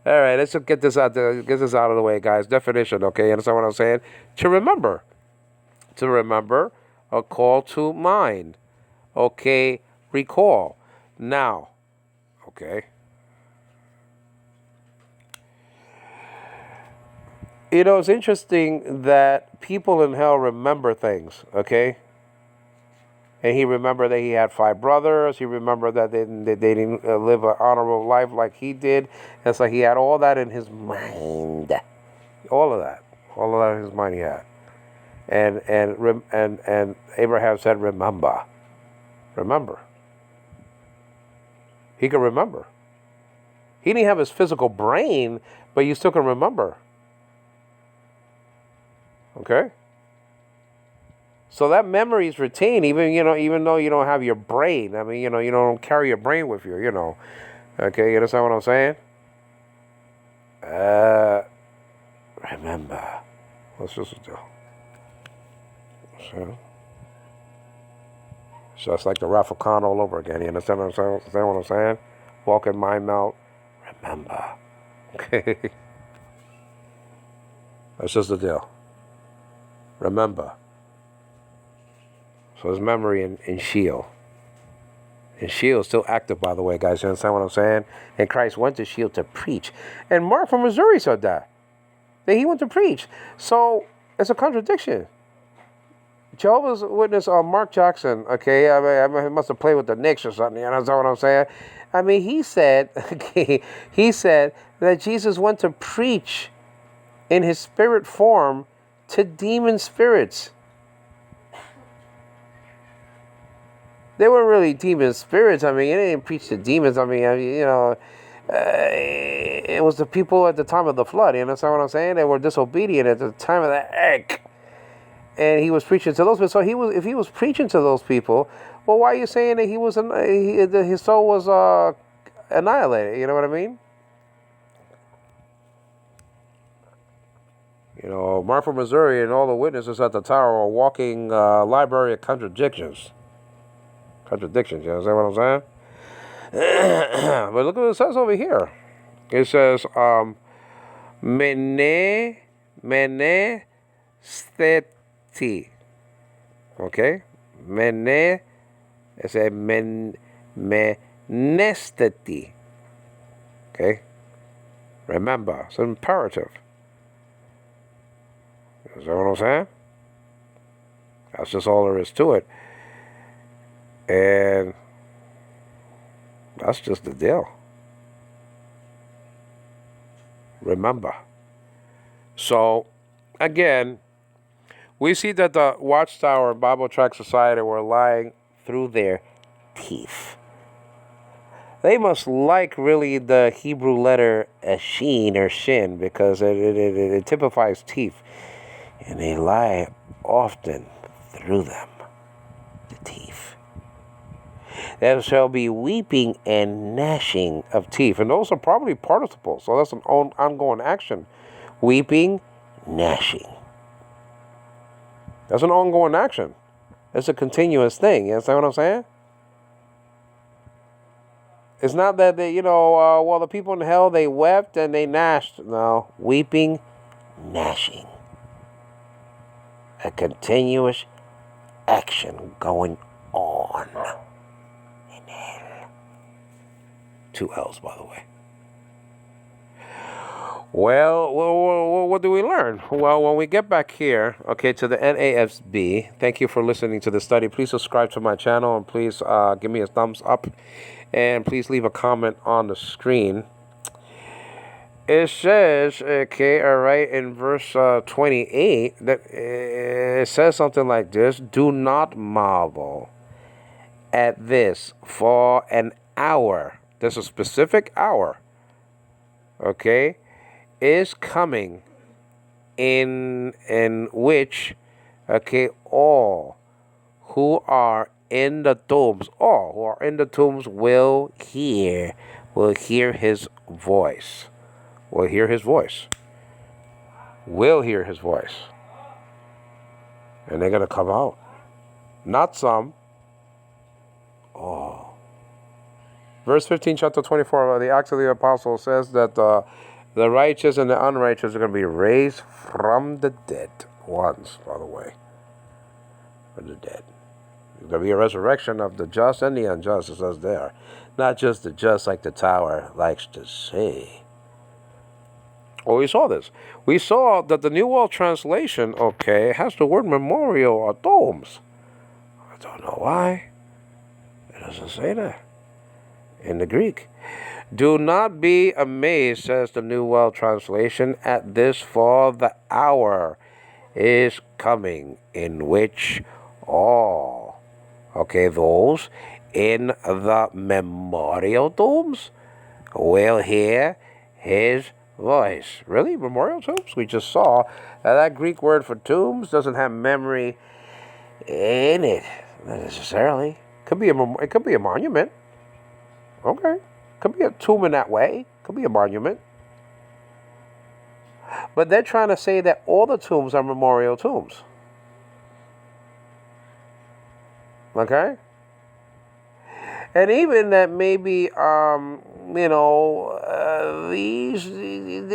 All right, let's get this out of the way, guys. Definition, okay? You understand what I'm saying? To remember. To remember, a call to mind. Okay, recall. Now, okay. It's interesting that people in hell remember things, okay? And he remembered that he had 5 brothers. He remembered that they didn't live an honorable life like he did. And so he had all that in his mind. All of that in his mind he had. And Abraham said, remember. Remember. He could remember. He didn't have his physical brain, but you still can remember. Okay? So that memory is retained, even though you don't have your brain. I mean, you don't carry your brain with you. Okay, you understand what I'm saying? Remember. What's this do? So it's like the Rafa Khan all over again. You understand what I'm saying? Walk in my mouth. Remember. Okay. That's just the deal. Remember. So his memory in Shield. And Shield is still active, by the way, guys. You understand what I'm saying? And Christ went to Shield to preach. And Mark from Missouri said that he went to preach. So it's a contradiction. Jehovah's Witness Mark Jackson, okay, I mean, he must have played with the Knicks or something. You understand what I'm saying? I mean, he said that Jesus went to preach in his spirit form to demon spirits. They weren't really demon spirits. I mean, he didn't preach to demons. I mean, it was the people at the time of the flood. You understand what I'm saying? They were disobedient at the time of the egg. And he was preaching to those people. So if he was preaching to those people, well, why are you saying that his soul was annihilated? You know what I mean? Mark from Missouri and all the witnesses at the tower are walking library of contradictions. Contradictions, you understand what I'm saying? But look what it says over here. It says, mene steti. Okay? Mene, it says menesteti. Okay? Remember, it's an imperative. Is that what I'm saying? That's just all there is to it. And that's just the deal. Remember. So, again, we see that the Watchtower and Bible Tract Society were lying through their teeth. They must like really the Hebrew letter Shin or Shin because it typifies teeth. And they lie often through them, the teeth. There shall be weeping and gnashing of teeth. And those are probably participles. So that's an ongoing action. Weeping, gnashing. That's an ongoing action. It's a continuous thing. You understand what I'm saying? It's not that they, the people in hell, they wept and they gnashed. No, weeping, gnashing. A continuous action going on. 2 L's, by the way. Well, what do we learn? Well, when we get back here, okay, to the NAFB, thank you for listening to the study. Please subscribe to my channel and please give me a thumbs up and please leave a comment on the screen. It says, okay, all right, in verse 28, that it says something like this: do not marvel at this, for an hour, there's a specific hour, okay, is coming in which, okay, all who are in the tombs, will hear his voice. Will hear his voice. Will hear his voice. And they're going to come out. Not some. All. Verse 15, chapter 24 of the Acts of the Apostles says that the righteous and the unrighteous are going to be raised from the dead once, by the way. From the dead. There's going to be a resurrection of the just and the unjust, it says there. Not just the just like the tower likes to say. Well, we saw this. We saw that the New World Translation, okay, has the word memorial or tombs. I don't know why. It doesn't say that in the Greek. Do not be amazed, says the New World Translation, at this, for the hour is coming in which all, okay, those in the memorial tombs will hear his voice. Really? Memorial tombs? We just saw that Greek word for tombs doesn't have memory Ain't it? Not necessarily. It could be a monument. Okay. Could be a tomb in that way. Could be a monument. But they're trying to say that all the tombs are memorial tombs. Okay? And even that maybe, the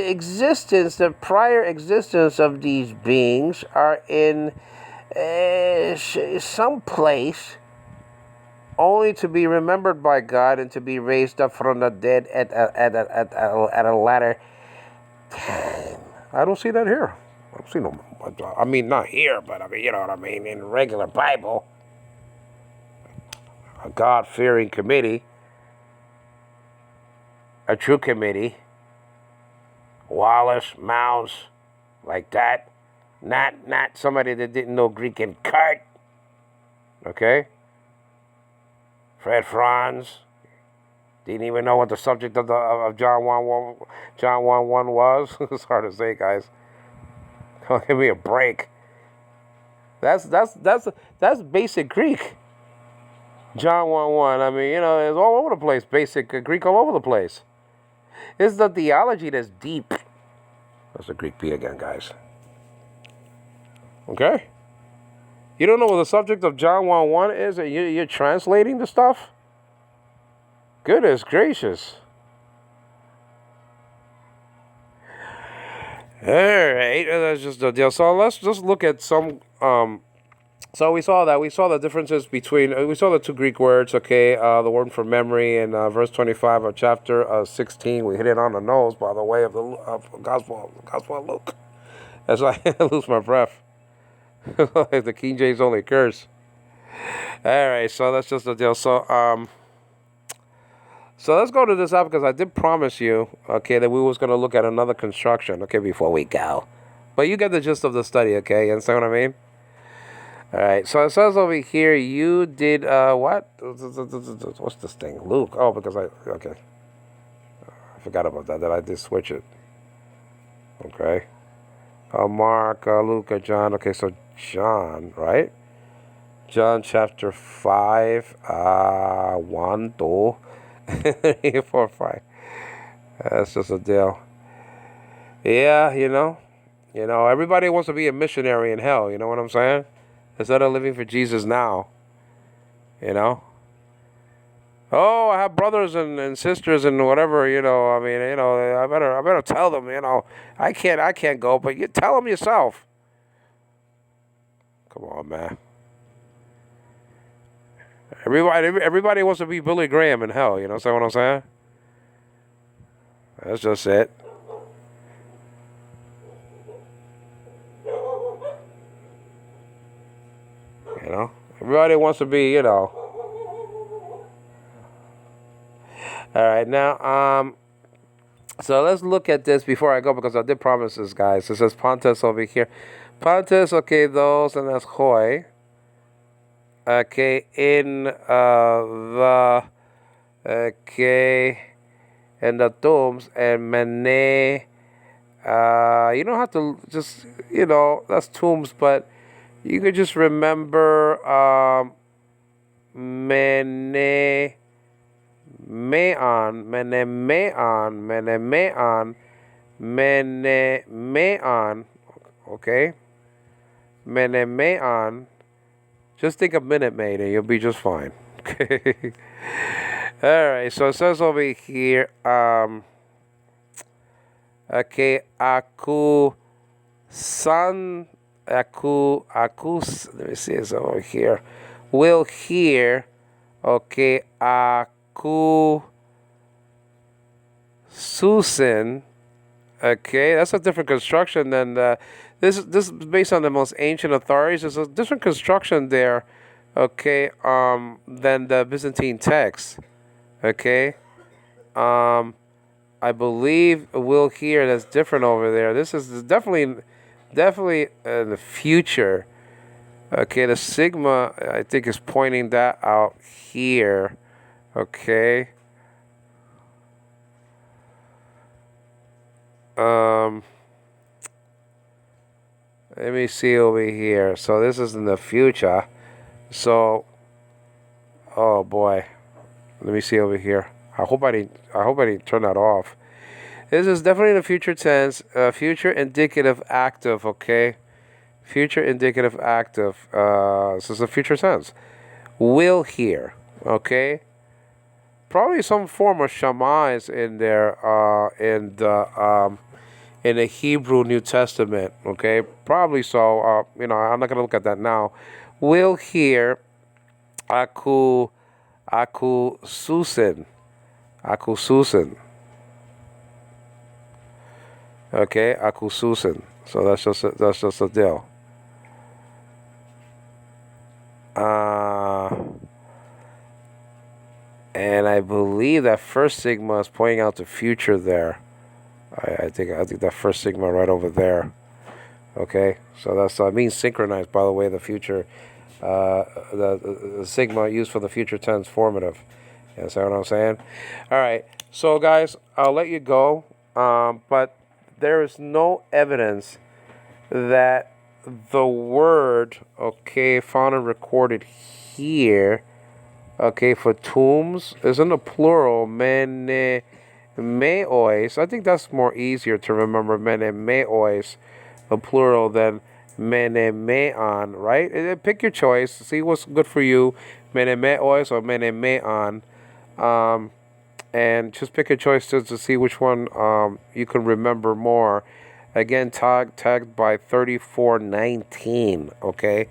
existence, the prior existence of these beings are in some place only to be remembered by God and to be raised up from the dead at a latter time. I don't see that here. I don't see no. I mean, not here, but I mean, you know what I mean, in the regular Bible. A God-fearing committee, a true committee, Wallace, Mouse, like that. Not somebody that didn't know Greek and Cart. Okay? Fred Franz didn't even know what the subject of John 1:1 was. It's hard to say, guys. Give me a break. That's basic Greek. John 1:1. I mean, it's all over the place. Basic Greek all over the place. It's the theology that's deep. That's a Greek P again, guys. Okay? You don't know what the subject of John 1:1 is, and you're translating the stuff? Goodness gracious. All right, that's just the deal. So let's just look at some. So we saw the differences between. We saw the two Greek words. Okay, the word for memory in verse 25 of chapter 16. We hit it on the nose by the way of the Gospel of Luke. That's why I lose my breath. The King James only occurs. All right, so that's just the deal. So let's go to this out because I did promise you, okay, that we was going to look at another construction, okay, before we go. But you get the gist of the study, okay? You understand what I mean? All right, so it says over here, you did, what? What's this thing? Luke. Oh, because okay. I forgot about that I did switch it. Okay. Mark, Luke, John. Okay, so John, right? John chapter 5, 1, 2, 3, 4, 5. That's just a deal. Yeah, everybody wants to be a missionary in hell, you know what I'm saying? Instead of living for Jesus now, Oh, I have brothers and sisters and whatever, I mean, I better tell them, I can't go, but you tell them yourself. Come on, man. Everybody wants to be Billy Graham in hell, see what I'm saying? That's just it. Everybody wants to be, All right, now, so let's look at this before I go because I did promise this, guys. It says Pontus over here. Pontus, okay, those, and that's Hoy. Okay, in the, okay, and the tombs, and Mene, you don't have to just, that's tombs, but you could just remember, Mene, Meon, Mene, Meon, Mene, Meon, Mene, Meon, okay, Mene, Meon. Just think of Minute Maid and you'll be just fine. Okay. All right. So it says over here, okay, aku san, aku, let me see this over here. Will hear, okay, aku susin. Okay, that's a different construction than this is based on the most ancient authorities. There's a different construction there, okay, than the Byzantine text. Okay. I believe we'll hear that's different over there. This is definitely in the future. Okay, the sigma I think is pointing that out here. Okay. Let me see over here. So this is in the future. So, oh boy, let me see over here. I hope I didn't turn that off. This is definitely the future tense, future indicative active. Okay, future indicative active. This is a future tense. Will hear. Okay, probably some form of Shema is in there. In the Hebrew New Testament. Okay, probably so. I'm not gonna look at that now. Will hear. Aku susin. Aku susin. Okay, aku susin. So that's just a deal. And I believe that first sigma is pointing out the future there. I think that first sigma right over there. Okay, so that's means synchronized. By the way, the future, the sigma used for the future tense formative. You see what I'm saying? All right, so guys, I'll let you go. But there is no evidence that the word, okay, found and recorded here, okay, for tombs is in the plural, meois. I think that's more easier to remember, meois, the plural, than meon, right? Pick your choice. See what's good for you, meois or meon. And just pick a choice to see which one you can remember more. Again, tagged by 3419, okay?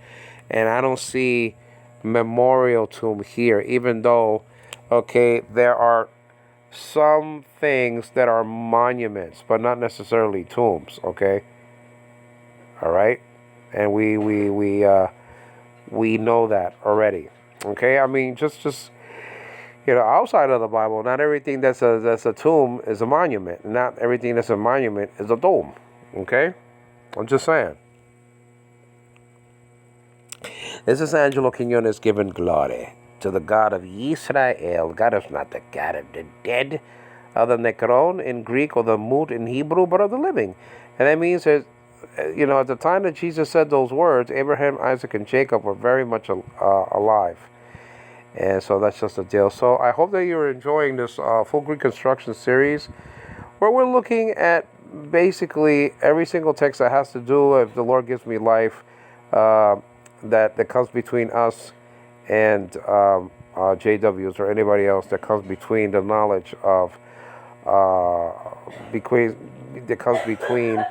And I don't see memorial tomb here, even though, okay, there are some things that are monuments, but not necessarily tombs, okay? All right? And we know that already, okay? I mean, just outside of the Bible, not everything that's a tomb is a monument. Not everything that's a monument is a tomb. Okay? I'm just saying. This is Angelo Quinones giving glory to the God of Israel. God is not the God of the dead, of the Necron in Greek or the Mut in Hebrew, but of the living. And that means that, at the time that Jesus said those words, Abraham, Isaac, and Jacob were very much alive. And so that's just a deal. So I hope that you're enjoying this full Greek construction series, where we're looking at basically every single text that has to do, if the Lord gives me life, that comes between us and JWS or anybody else that comes between the knowledge of, that comes between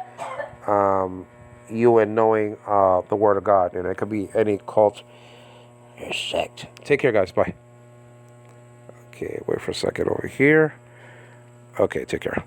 you and knowing the Word of God. And it could be any cult or sect. Take care, guys. Bye. Okay, wait for a second over here. Okay, take care.